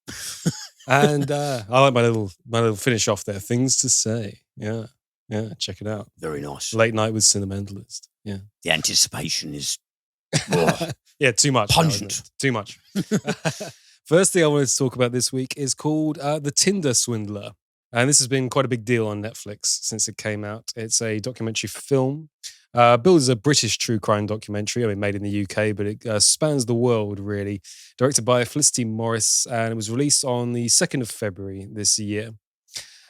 And I like my little finish off there. Things to say. Yeah. Yeah, check it out. Very nice. Late night with CINEMENTALIST. Yeah. The anticipation is yeah, too much. Pungent. Too much. First thing I wanted to talk about this week is called The Tinder Swindler. And this has been quite a big deal on Netflix since it came out. It's a documentary film. Billed as a British true crime documentary, made in the UK, but it spans the world, really. Directed by Felicity Morris, and it was released on the 2nd of February this year.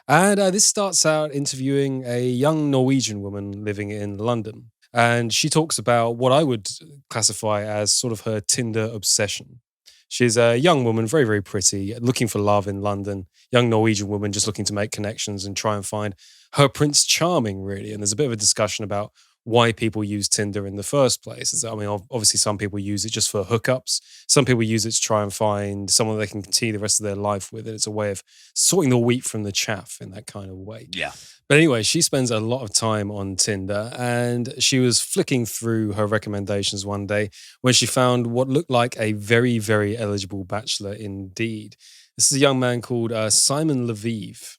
And this starts out interviewing a young Norwegian woman living in London. And she talks about what I would classify as sort of her Tinder obsession. She's a young woman, very, very pretty, looking for love in London. Young Norwegian woman just looking to make connections and try and find her Prince Charming, really. And there's a bit of a discussion about why people use Tinder in the first place. Obviously, some people use it just for hookups. Some people use it to try and find someone they can continue the rest of their life with. And it's a way of sorting the wheat from the chaff in that kind of way. Yeah. But anyway, she spends a lot of time on Tinder, and she was flicking through her recommendations one day when she found what looked like a very, very eligible bachelor indeed. This is a young man called Simon Lviv.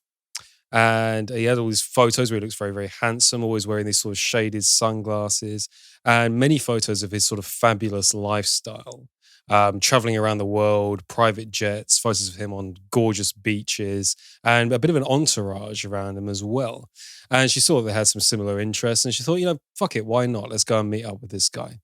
And he had all these photos where he looks very, very handsome, always wearing these sort of shaded sunglasses, and many photos of his sort of fabulous lifestyle. Traveling around the world, private jets, photos of him on gorgeous beaches, and a bit of an entourage around him as well. And she saw that they had some similar interests, and she thought, fuck it, why not? Let's go and meet up with this guy.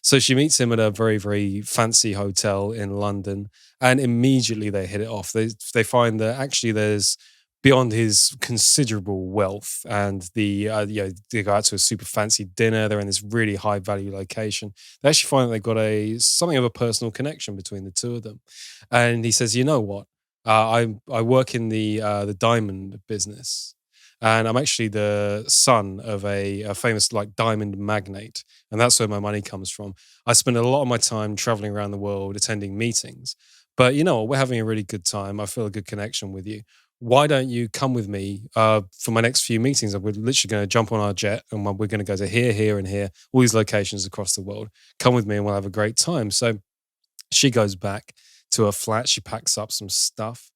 So she meets him at a very, very fancy hotel in London, and immediately they hit it off. They find that actually there's, beyond his considerable wealth, and they go out to a super fancy dinner. They're in this really high value location. They actually find that they've got something of a personal connection between the two of them. And he says, you know what? I work in the diamond business, and I'm actually the son of a famous diamond magnate, and that's where my money comes from. I spend a lot of my time traveling around the world attending meetings. But you know what? We're having a really good time. I feel a good connection with you. Why don't you come with me for my next few meetings? We're literally going to jump on our jet and we're going to go to here, here, and here, all these locations across the world. Come with me and we'll have a great time. So she goes back to her flat. She packs up some stuff.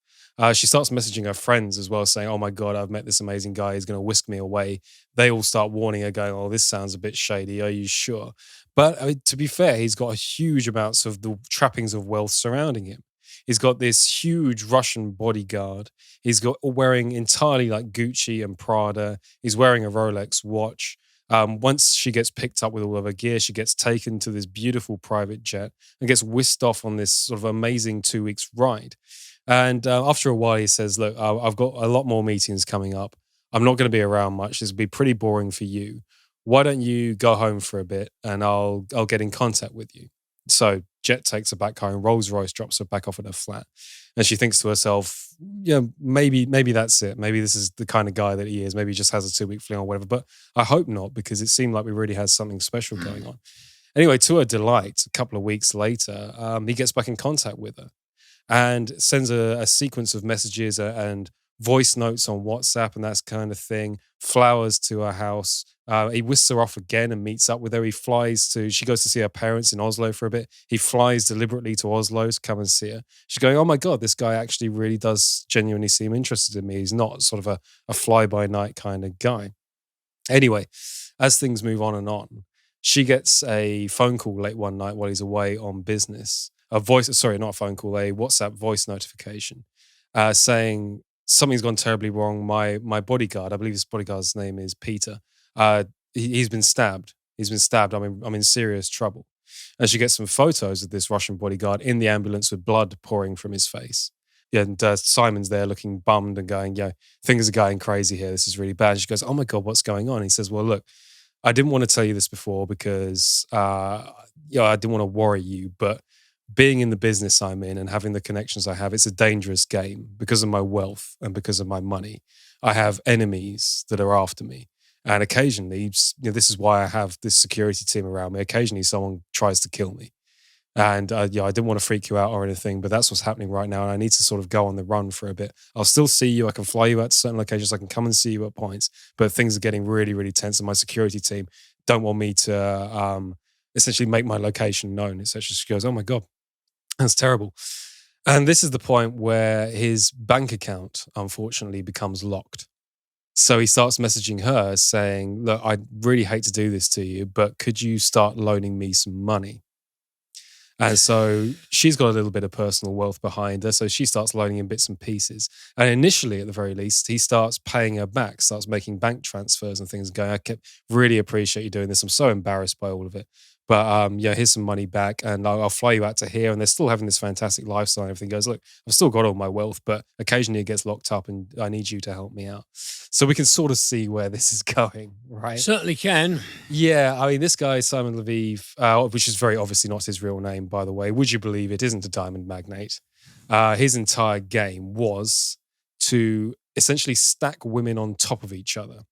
She starts messaging her friends as well, saying, oh my God, I've met this amazing guy. He's going to whisk me away. They all start warning her, going, oh, this sounds a bit shady. Are you sure? But to be fair, he's got huge amounts of the trappings of wealth surrounding him. He's got this huge Russian bodyguard. He's wearing entirely Gucci and Prada. He's wearing a Rolex watch. Once she gets picked up with all of her gear, she gets taken to this beautiful private jet and gets whisked off on this sort of amazing 2 weeks ride. And after a while, he says, look, I've got a lot more meetings coming up. I'm not going to be around much. This will be pretty boring for you. Why don't you go home for a bit and I'll get in contact with you. So jet takes her back home. Rolls-Royce drops her back off at her flat. And she thinks to herself, maybe that's it. Maybe this is the kind of guy that he is. Maybe he just has a 2-week fling or whatever. But I hope not, because it seemed like we really had something special going on. Anyway, to her delight, a couple of weeks later, he gets back in contact with her and sends a sequence of messages and voice notes on WhatsApp and that kind of thing, flowers to her house. He whisks her off again and meets up with her. She goes to see her parents in Oslo for a bit. He flies deliberately to Oslo to come and see her. She's going, oh my God, this guy actually really does genuinely seem interested in me. He's not sort of a fly-by-night kind of guy. Anyway, as things move on and on, She gets a phone call late one night while he's away on business. Not a phone call, a WhatsApp voice notification saying something's gone terribly wrong. My bodyguard, I believe his bodyguard's name is Peter. He's been stabbed. I'm in serious trouble. And she gets some photos of this Russian bodyguard in the ambulance with blood pouring from his face. Yeah, and Simon's there looking bummed and going, things are going crazy here. This is really bad. And she goes, oh my God, what's going on? And he says, well, look, I didn't want to tell you this before because I didn't want to worry you, but being in the business I'm in and having the connections I have, it's a dangerous game because of my wealth and because of my money. I have enemies that are after me. And occasionally, this is why I have this security team around me. Occasionally, someone tries to kill me. And I didn't want to freak you out or anything, but that's what's happening right now. And I need to sort of go on the run for a bit. I'll still see you. I can fly you out to certain locations. I can come and see you at points. But things are getting really, really tense. And my security team don't want me to essentially make my location known. Essentially, she goes, oh my God, that's terrible. And this is the point where his bank account, unfortunately, becomes locked. So he starts messaging her saying, look, I really hate to do this to you, but could you start loaning me some money? And so she's got a little bit of personal wealth behind her. So she starts loaning him bits and pieces. And initially, at the very least, he starts paying her back, starts making bank transfers and things, going, really appreciate you doing this. I'm so embarrassed by all of it. But here's some money back and I'll fly you out to here. And they're still having this fantastic lifestyle and everything. Goes, look, I've still got all my wealth, but occasionally it gets locked up and I need you to help me out. So we can sort of see where this is going, right? Certainly can. Yeah, I mean, this guy, Simon Lviv, which is very obviously not his real name, by the way. Would you believe it isn't a diamond magnate? His entire game was to essentially stack women on top of each other.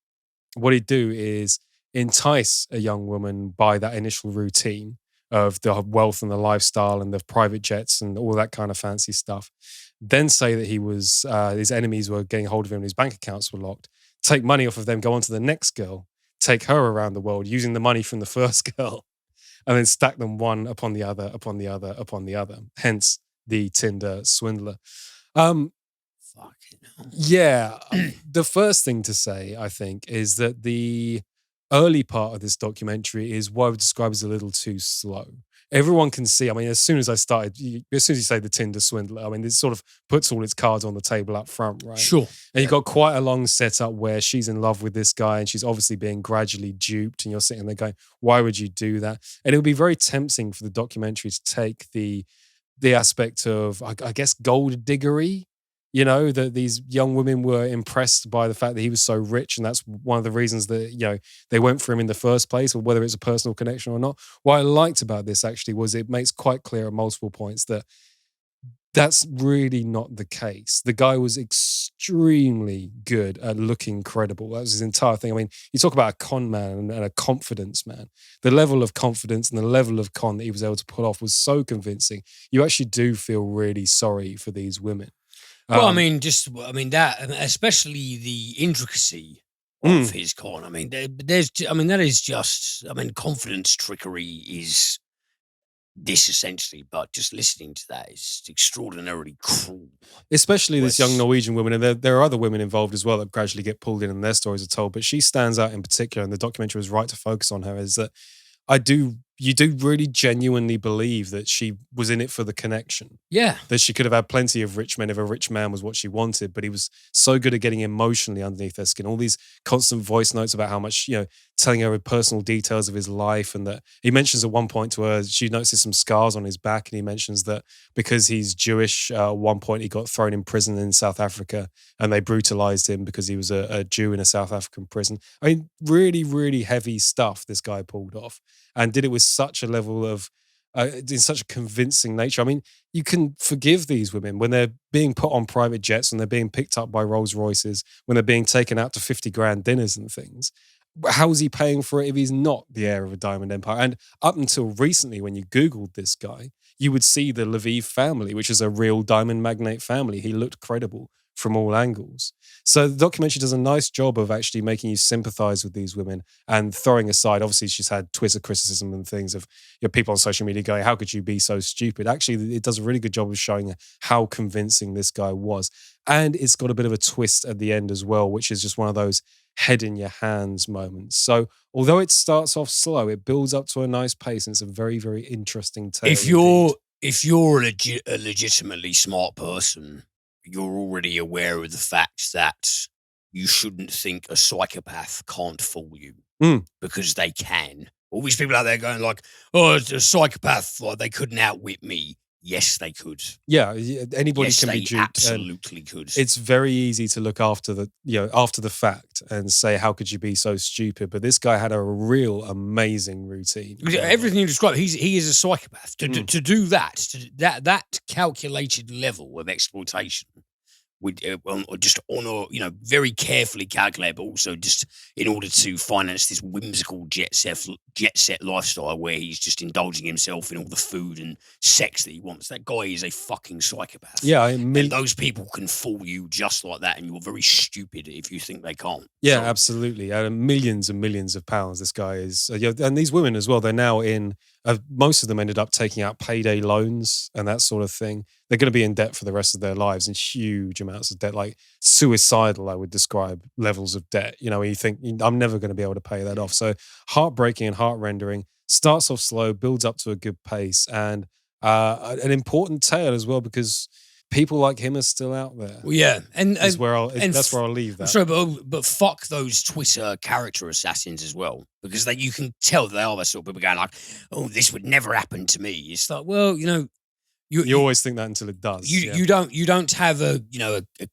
What he'd do is entice a young woman by that initial routine of the wealth and the lifestyle and the private jets and all that kind of fancy stuff. Then say that his enemies were getting hold of him and his bank accounts were locked. Take money off of them, go on to the next girl, take her around the world using the money from the first girl, and then stack them one upon the other, upon the other, upon the other. Hence the Tinder Swindler. Yeah. The first thing to say, I think, is that the early part of this documentary is what I would describe as a little too slow. Everyone can see, I mean, as soon as you say the Tinder Swindler, I mean, it sort of puts all its cards on the table up front, right? Sure. And you've got quite a long setup where she's in love with this guy and she's obviously being gradually duped and you're sitting there going, why would you do that? And it would be very tempting for the documentary to take the aspect of, I guess, gold diggery. That these young women were impressed by the fact that he was so rich. And that's one of the reasons that, they went for him in the first place, or whether it's a personal connection or not. What I liked about this actually was it makes quite clear at multiple points that that's really not the case. The guy was extremely good at looking credible. That was his entire thing. I mean, you talk about a con man and a confidence man. The level of confidence and the level of con that he was able to pull off was so convincing. You actually do feel really sorry for these women. Well, that, especially the intricacy of his con. I mean, that is just, confidence trickery is this essentially, but just listening to that is extraordinarily cruel. Especially this young Norwegian woman, and there are other women involved as well that gradually get pulled in and their stories are told, but she stands out in particular, and the documentary was right to focus on her, is that you do really genuinely believe that she was in it for the connection. Yeah. That she could have had plenty of rich men if a rich man was what she wanted, but he was so good at getting emotionally underneath her skin. All these constant voice notes about how much, telling her personal details of his life, and that he mentions at one point to her, she notices some scars on his back, and he mentions that because he's Jewish, at one point he got thrown in prison in South Africa and they brutalized him because he was a Jew in a South African prison. I mean, really, really heavy stuff this guy pulled off, and did it with such a level of, in such a convincing nature. I mean, you can forgive these women when they're being put on private jets, when they're being picked up by Rolls Royces, when they're being taken out to 50 grand dinners and things. How is he paying for it if he's not the heir of a diamond empire? And up until recently, when you Googled this guy, you would see the Lviv family, which is a real diamond magnate family. He looked credible from all angles. So the documentary does a nice job of actually making you sympathize with these women and throwing aside, obviously she's had Twitter criticism and things of people on social media going, how could you be so stupid? Actually, it does a really good job of showing how convincing this guy was. And it's got a bit of a twist at the end as well, which is just one of those, head in your hands moments. So although it starts off slow, it builds up to a nice pace, and it's a very, very interesting tale. If you're a legitimately smart person, you're already aware of the fact that you shouldn't think a psychopath can't fool you because they can. All these people out there going like, "Oh, it's a psychopath! Like they couldn't outwit me." Yes, they could. Yeah, anybody can be duped. Absolutely could. It's very easy to look after the fact and say, "How could you be so stupid?" But this guy had a real amazing routine. Everything you described, he is a psychopath. To do that calculated level of exploitation. Just on a very carefully calculated, but also just in order to finance this whimsical jet set lifestyle where he's just indulging himself in all the food and sex that he wants. That guy is a fucking psychopath. Yeah, and those people can fool you just like that, and you're very stupid if you think they can't. Yeah, absolutely. Millions and millions of pounds. This guy is, and these women as well. They're now in. Most of them ended up taking out payday loans and that sort of thing. They're going to be in debt for the rest of their lives, in huge amounts of debt, like suicidal, I would describe levels of debt. Where you think, I'm never going to be able to pay that off. So heartbreaking and heart-rendering. Starts off slow, builds up to a good pace, and an important tale as well, because people like him are still out there. Well, yeah, that's where I'll leave that. Sorry, but fuck those Twitter character assassins as well, because you can tell they are the sort of people going like, "Oh, this would never happen to me." It's like, well, you always think that until it does. You don't have a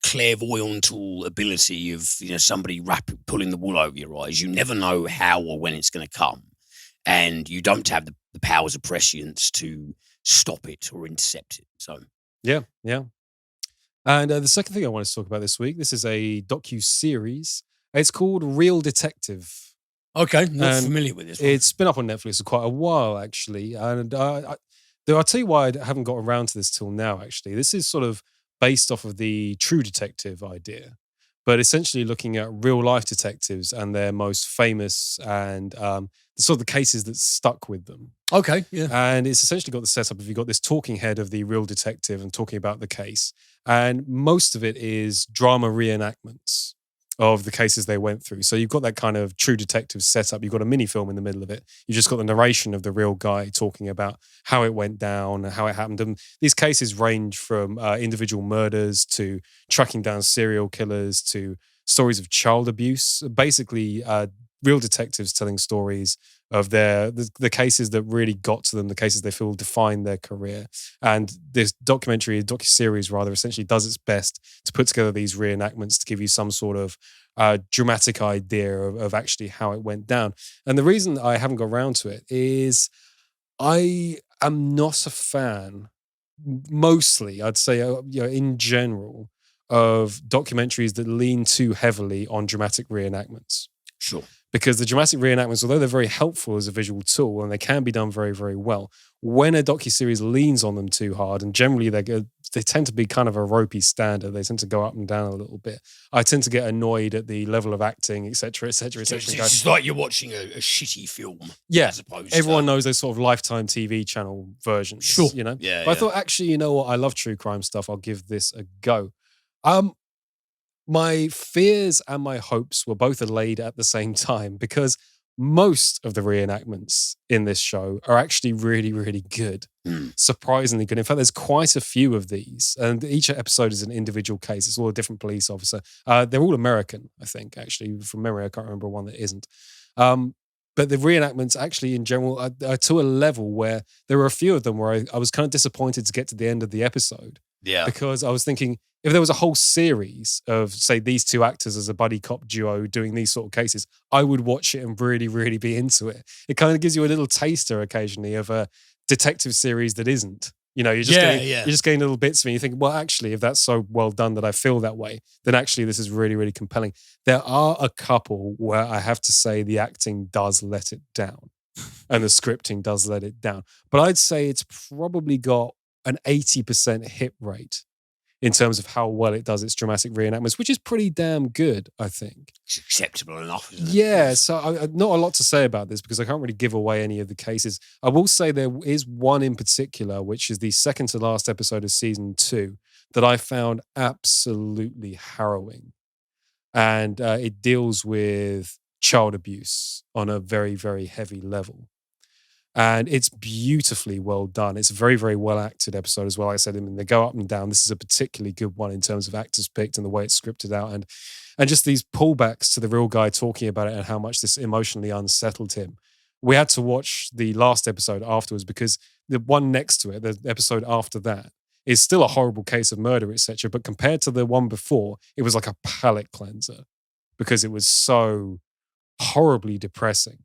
clairvoyantal ability of somebody pulling the wool over your eyes. You never know how or when it's going to come, and you don't have the powers of prescience to stop it or intercept it. So. Yeah. And the second thing I want to talk about this week, this is a docu-series. It's called Real Detective. Okay, not familiar with this one. It's been up on Netflix for quite a while, actually. And I'll tell you why I haven't got around to this till now, actually. This is sort of based off of the True Detective idea, but essentially looking at real-life detectives and their most famous and the cases that stuck with them. Okay, yeah. And it's essentially got the setup of, you've got this talking head of the real detective and talking about the case. And most of it is drama reenactments of the cases they went through. So you've got that kind of True Detective setup. You've got a mini film in the middle of it. You've just got the narration of the real guy talking about how it went down and how it happened. And these cases range from individual murders to tracking down serial killers to stories of child abuse. Basically, real detectives telling stories of the cases that really got to them, the cases they feel defined their career. And this docu-series rather, essentially does its best to put together these reenactments to give you some sort of dramatic idea of actually how it went down. And the reason I haven't got around to it is I am not a fan, mostly, I'd say, in general, of documentaries that lean too heavily on dramatic reenactments. Sure. Because the dramatic reenactments, although they're very helpful as a visual tool and they can be done very, very well, when a docuseries leans on them too hard, and generally they tend to be kind of a ropey standard, they tend to go up and down a little bit. I tend to get annoyed at the level of acting, etc., etc., etc. It's like you're watching a shitty film. Yeah, I suppose. Everyone knows those sort of Lifetime TV channel versions. Sure. Yeah. But I thought, actually, you know what? I love true crime stuff. I'll give this a go. My fears and my hopes were both allayed at the same time, because most of the reenactments in this show are actually really, really good. Surprisingly good. In fact, there's quite a few of these, and each episode is an individual case. It's all a different police officer. They're all American, I think, actually. From memory, I can't remember one that isn't. But the reenactments actually in general are to a level where there were a few of them where I was kind of disappointed to get to the end of the episode. Yeah. Because I was thinking, if there was a whole series of, say, these two actors as a buddy cop duo doing these sort of cases, I would watch it and really, really be into it. It kind of gives you a little taster occasionally of a detective series that isn't. You're just getting little bits of it. You think, well, actually, if that's so well done that I feel that way, then actually this is really, really compelling. There are a couple where I have to say the acting does let it down and the scripting does let it down. But I'd say it's probably got an 80% hit rate in terms of how well it does its dramatic reenactments, which is pretty damn good, I think. It's acceptable enough, isn't it? Yeah, so not a lot to say about this because I can't really give away any of the cases. I will say there is one in particular, which is the second to last episode of season 2, that I found absolutely harrowing. And it deals with child abuse on a very, very heavy level. And it's beautifully well done. It's a very, very well acted episode as well. Like I said, I mean, they go up and down. This is a particularly good one in terms of actors picked and the way it's scripted out. And just these pullbacks to the real guy talking about it and how much this emotionally unsettled him. We had to watch the last episode afterwards because the one next to it, the episode after that, is still a horrible case of murder, etc. But compared to the one before, it was like a palate cleanser because it was so horribly depressing.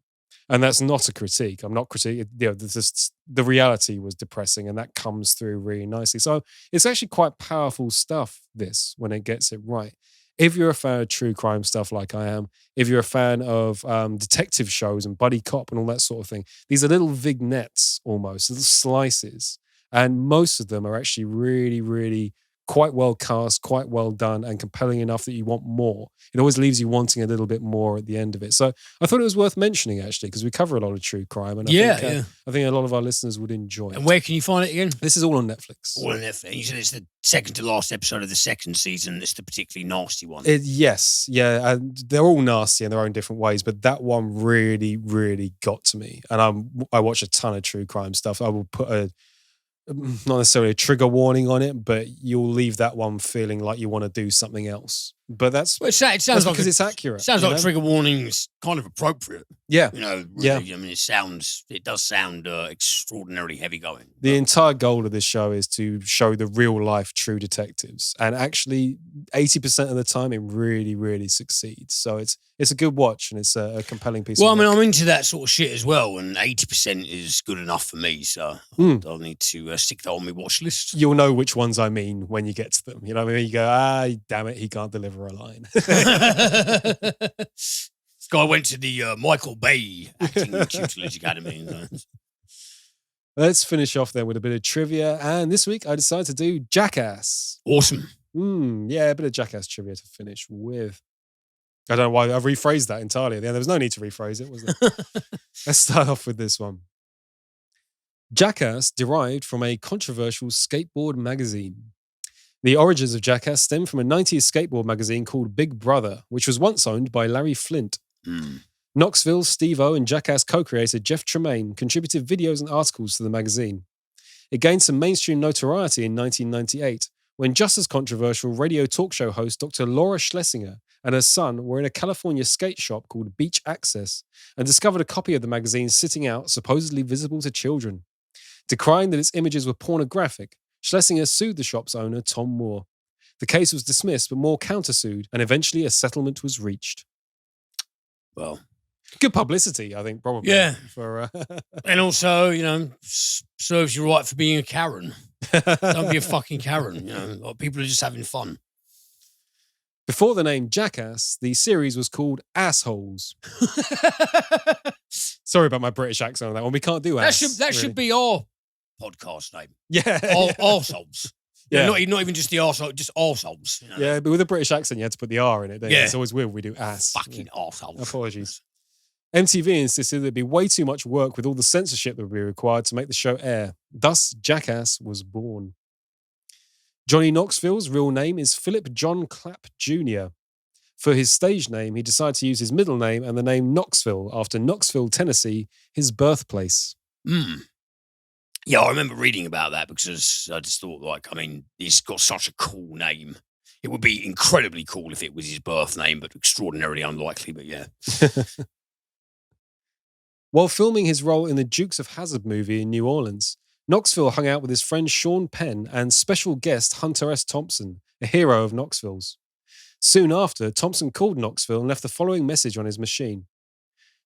And that's not a critique. I'm not critiquing. The reality was depressing, and that comes through really nicely. So it's actually quite powerful stuff, this, when it gets it right. If you're a fan of true crime stuff like I am, if you're a fan of detective shows and buddy cop and all that sort of thing, these are little vignettes almost, little slices. And most of them are actually really, really quite well cast, quite well done, and compelling enough that you want more. It always leaves you wanting a little bit more at the end of it. So I thought it was worth mentioning, actually, because we cover a lot of true crime. And I think a lot of our listeners would enjoy it. And where can you find it again? This is all on Netflix. All on Netflix. You said it's the second to last episode of the second season. It's the particularly nasty one. Yes. Yeah. And they're all nasty in their own different ways, but that one really, really got to me. And I watch a ton of true crime stuff. I will put not necessarily a trigger warning on it, but you'll leave that one feeling like you want to do something else. But it sounds like because it's accurate. Sounds like trigger warning's kind of appropriate. Yeah. Really, I mean, it does sound extraordinarily heavy going. The entire goal of this show is to show the real life true detectives. And actually 80% of the time it really, really succeeds. So it's a good watch and it's a compelling piece of work. Well, I mean, I'm into that sort of shit as well, and 80% is good enough for me. So I'll need to stick that on my watch list. You'll know which ones I mean when you get to them. You know what I mean? You go, damn it, he can't deliver a line. This guy went to the Michael Bay Acting Tutelage Academy. Let's finish off then with a bit of trivia. And this week I decided to do Jackass. Awesome. Yeah, a bit of Jackass trivia to finish with. I don't know why I've rephrased that entirely. There was no need to rephrase it, was there? Let's start off with this one. Jackass derived from a controversial skateboard magazine. The origins of Jackass stem from a 90s skateboard magazine called Big Brother, which was once owned by Larry Flynt. Knoxville's Steve-O and Jackass co-creator Jeff Tremaine contributed videos and articles to the magazine. It gained some mainstream notoriety in 1998, when just as controversial radio talk show host Dr. Laura Schlesinger and her son were in a California skate shop called Beach Access and discovered a copy of the magazine sitting out, supposedly visible to children. Decrying that its images were pornographic, Schlesinger sued the shop's owner, Tom Moore. The case was dismissed, but Moore countersued, and eventually a settlement was reached. Well, good publicity, I think, probably. Yeah. For, and also, serves you right for being a Karen. Don't be a fucking Karen. People are just having fun. Before the name Jackass, the series was called Assholes. Sorry about my British accent on that one. We can't do ass. That should be our podcast name. Yeah. Arseholes. Yeah. Not even just the arsehole, just arseholes. Yeah, but with a British accent, you had to put the R in it. Yeah. It's always weird when we do ass. Fucking arseholes. Apologies. MTV insisted there'd be way too much work with all the censorship that would be required to make the show air. Thus, Jackass was born. Johnny Knoxville's real name is Philip John Clapp Jr. For his stage name, he decided to use his middle name and the name Knoxville after Knoxville, Tennessee, his birthplace. Yeah, I remember reading about that because I just thought, he's got such a cool name. It would be incredibly cool if it was his birth name, but extraordinarily unlikely, but yeah. While filming his role in the Dukes of Hazzard movie in New Orleans, Knoxville hung out with his friend Sean Penn and special guest Hunter S. Thompson, a hero of Knoxville's. Soon after, Thompson called Knoxville and left the following message on his machine.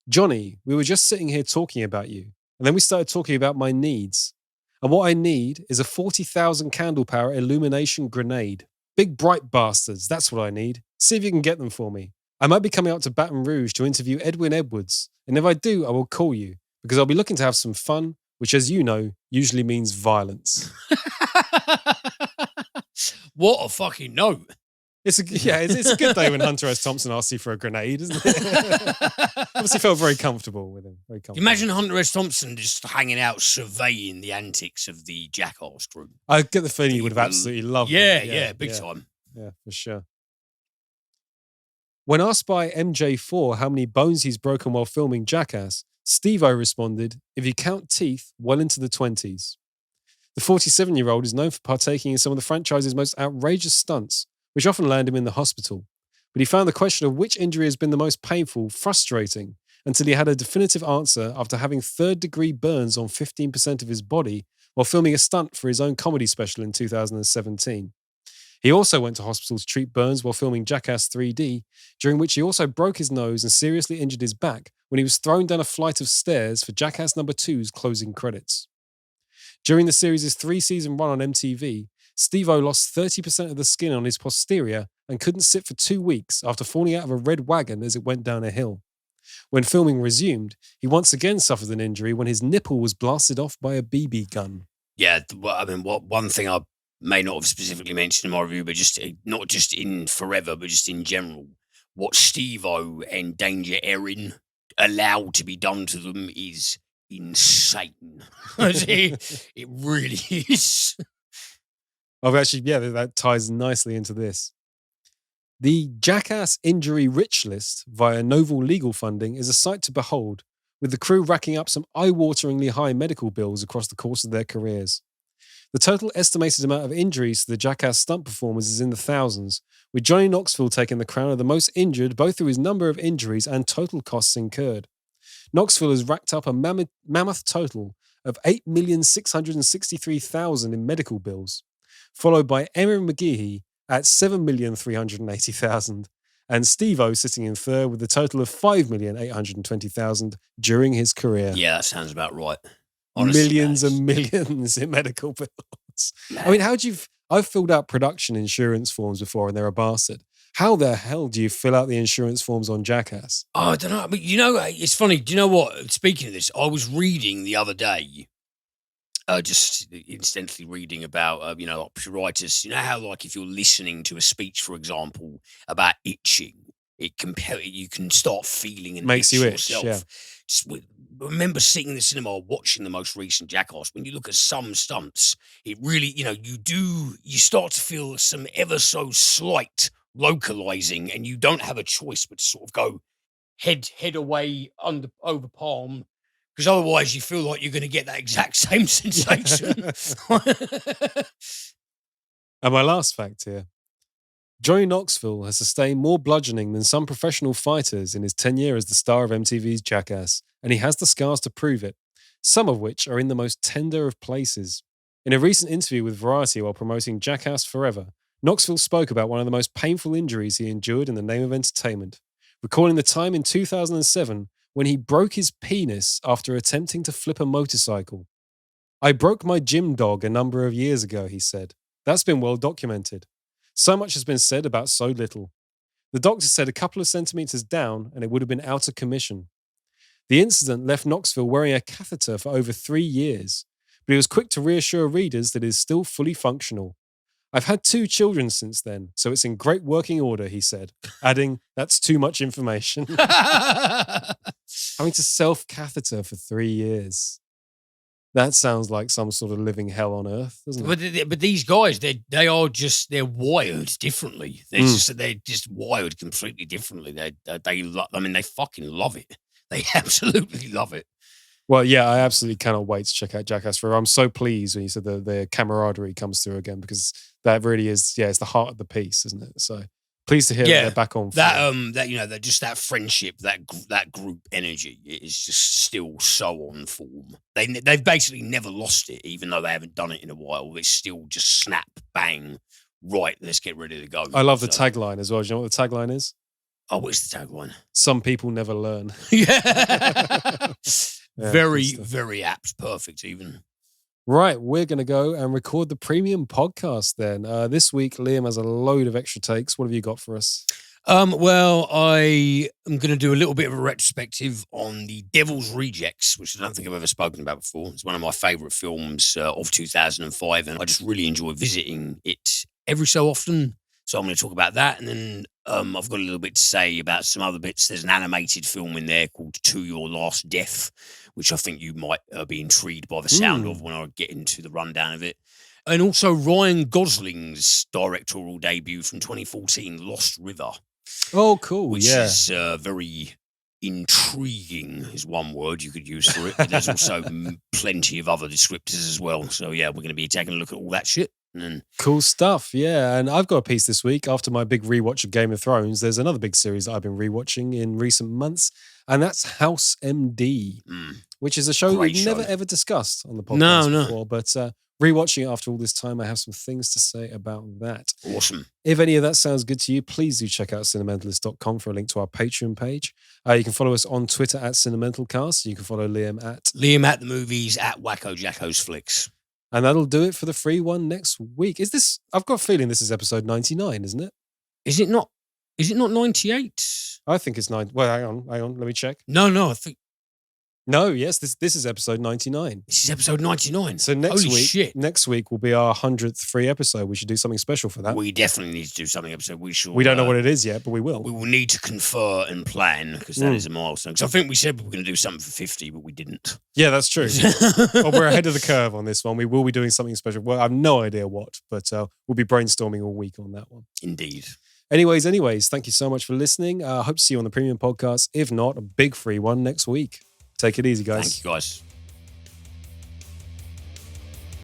Johnny, we were just sitting here talking about you, and then we started talking about my needs. And what I need is a 40,000 candle power illumination grenade. Big bright bastards, that's what I need. See if you can get them for me. I might be coming out to Baton Rouge to interview Edwin Edwards, and if I do, I will call you, because I'll be looking to have some fun, which, as you know, usually means violence. What a fucking note. It's a good day when Hunter S. Thompson asks you for a grenade, isn't it? Obviously felt very comfortable with him. Very comfortable. Imagine Hunter S. Thompson just hanging out, surveying the antics of the Jackass group. I get the feeling he would have absolutely loved it. Yeah, big time. Yeah, for sure. When asked by MJ4 how many bones he's broken while filming Jackass, Steve-O responded, "If you count teeth, well into the 20s. The 47-year-old is known for partaking in some of the franchise's most outrageous stunts, which often land him in the hospital. But he found the question of which injury has been the most painful frustrating until he had a definitive answer after having third-degree burns on 15% of his body while filming a stunt for his own comedy special in 2017. He also went to hospital to treat burns while filming Jackass 3D, during which he also broke his nose and seriously injured his back when he was thrown down a flight of stairs for Jackass No. 2's closing credits. During the series' 3-season run on MTV, Steve-O lost 30% of the skin on his posterior and couldn't sit for 2 weeks after falling out of a red wagon as it went down a hill. When filming resumed, he once again suffered an injury when his nipple was blasted off by a BB gun. Yeah, one thing I may not have specifically mentioned in my review, but just not just in Forever, but just in general, what Steve-O and Danger Erin allowed to be done to them is insane. It really is. That ties nicely into this. The Jackass Injury Rich List via Novel Legal Funding is a sight to behold, with the crew racking up some eye-wateringly high medical bills across the course of their careers. The total estimated amount of injuries to the Jackass stunt performers is in the thousands, with Johnny Knoxville taking the crown of the most injured both through his number of injuries and total costs incurred. Knoxville has racked up a mammoth total of $8,663,000 in medical bills, followed by Erin McGehee at $7,380,000, and Steve-O sitting in third with a total of $5,820,000 during his career. Yeah, that sounds about right. Honestly, millions and millions in medical bills. I mean, I've filled out production insurance forms before and they're a bastard. How the hell do you fill out the insurance forms on Jackass? Oh, I don't know. But it's funny. Do you know what? Speaking of this, I was reading the other day, just incidentally reading about, opturitis. You know how, like, if you're listening to a speech, for example, about itching, you can start feeling and makes itch you yourself. itch, yeah. Just remember sitting in the cinema watching the most recent Jackass. When you look at some stunts, it really, you start to feel some ever so slight localizing, and you don't have a choice but to sort of go head away over palm, because otherwise you feel like you're going to get that exact same sensation. And my last fact here. Johnny Knoxville has sustained more bludgeoning than some professional fighters in his tenure as the star of MTV's Jackass, and he has the scars to prove it, some of which are in the most tender of places. In a recent interview with Variety while promoting Jackass Forever, Knoxville spoke about one of the most painful injuries he endured in the name of entertainment, recalling the time in 2007 when he broke his penis after attempting to flip a motorcycle. "I broke my gym dog a number of years ago," he said. "That's been well documented. So much has been said about so little. The doctor said a couple of centimeters down and it would have been out of commission." The incident left Knoxville wearing a catheter for over 3 years, but he was quick to reassure readers that it is still fully functional. "I've had 2 children since then, so it's in great working order," he said, adding, "That's too much information." Having to self-catheter for 3 years. That sounds like some sort of living hell on earth, doesn't it? But these guys, they're wired differently. They're just wired completely differently. They fucking love it. They absolutely love it. Well, yeah, I absolutely cannot wait to check out Jackass Forever. I'm so pleased when you said the camaraderie comes through again, because that really is, it's the heart of the piece, isn't it? So pleased to hear that they're back on. That friendship, that group energy is just still so on form. They've basically never lost it, even though they haven't done it in a while. It's still just snap, bang, right, let's get ready to go. I love the tagline as well. Do you know what the tagline is? Oh, what's the tagline? Some people never learn. Yeah. Very, very apt. Perfect, even. Right, we're going to go and record the premium podcast then. This week, Liam has a load of extra takes. What have you got for us? Well, I am going to do a little bit of a retrospective on The Devil's Rejects, which I don't think I've ever spoken about before. It's one of my favourite films of 2005, and I just really enjoy visiting it every so often. So I'm going to talk about that, and then I've got a little bit to say about some other bits. There's an animated film in there called To Your Last Death, which I think you might be intrigued by the sound of when I get into the rundown of it. And also Ryan Gosling's directorial debut from 2014, Lost River. Oh, cool. Which yeah. is very intriguing is one word you could use for it. But there's also plenty of other descriptors as well. So, yeah, we're going to be taking a look at all that shit. And cool stuff. Yeah. And I've got a piece this week after my big rewatch of Game of Thrones. There's another big series that I've been rewatching in recent months, and that's House MD, which is a show we've never ever discussed on the podcast before. But rewatching it after all this time, I have some things to say about that. Awesome. If any of that sounds good to you, please do check out cinementalist.com for a link to our Patreon page. You can follow us on Twitter at CinementalCast. You can follow Liam at the Movies at Wacko Jacko's Flicks. And that'll do it for the free one next week. Is this? I've got a feeling this is episode 99, isn't it? Is it not? Is it not 98? I think it's 9. Well, hang on. Let me check. No. I think. No, yes, this is episode 99. This is episode 99. So next week will be our 100th free episode. We should do something special for that. We definitely need to do something episode. We don't know what it is yet, but we will. We will need to confer and plan because that is a milestone. Because I think we said we were going to do something for 50, but we didn't. Yeah, that's true. Well, we're ahead of the curve on this one. We will be doing something special. Well, I have no idea what, but we'll be brainstorming all week on that one. Indeed. Anyways, thank you so much for listening. I hope to see you on the premium podcast. If not, a big free one next week. Take it easy, guys. Thank you, guys.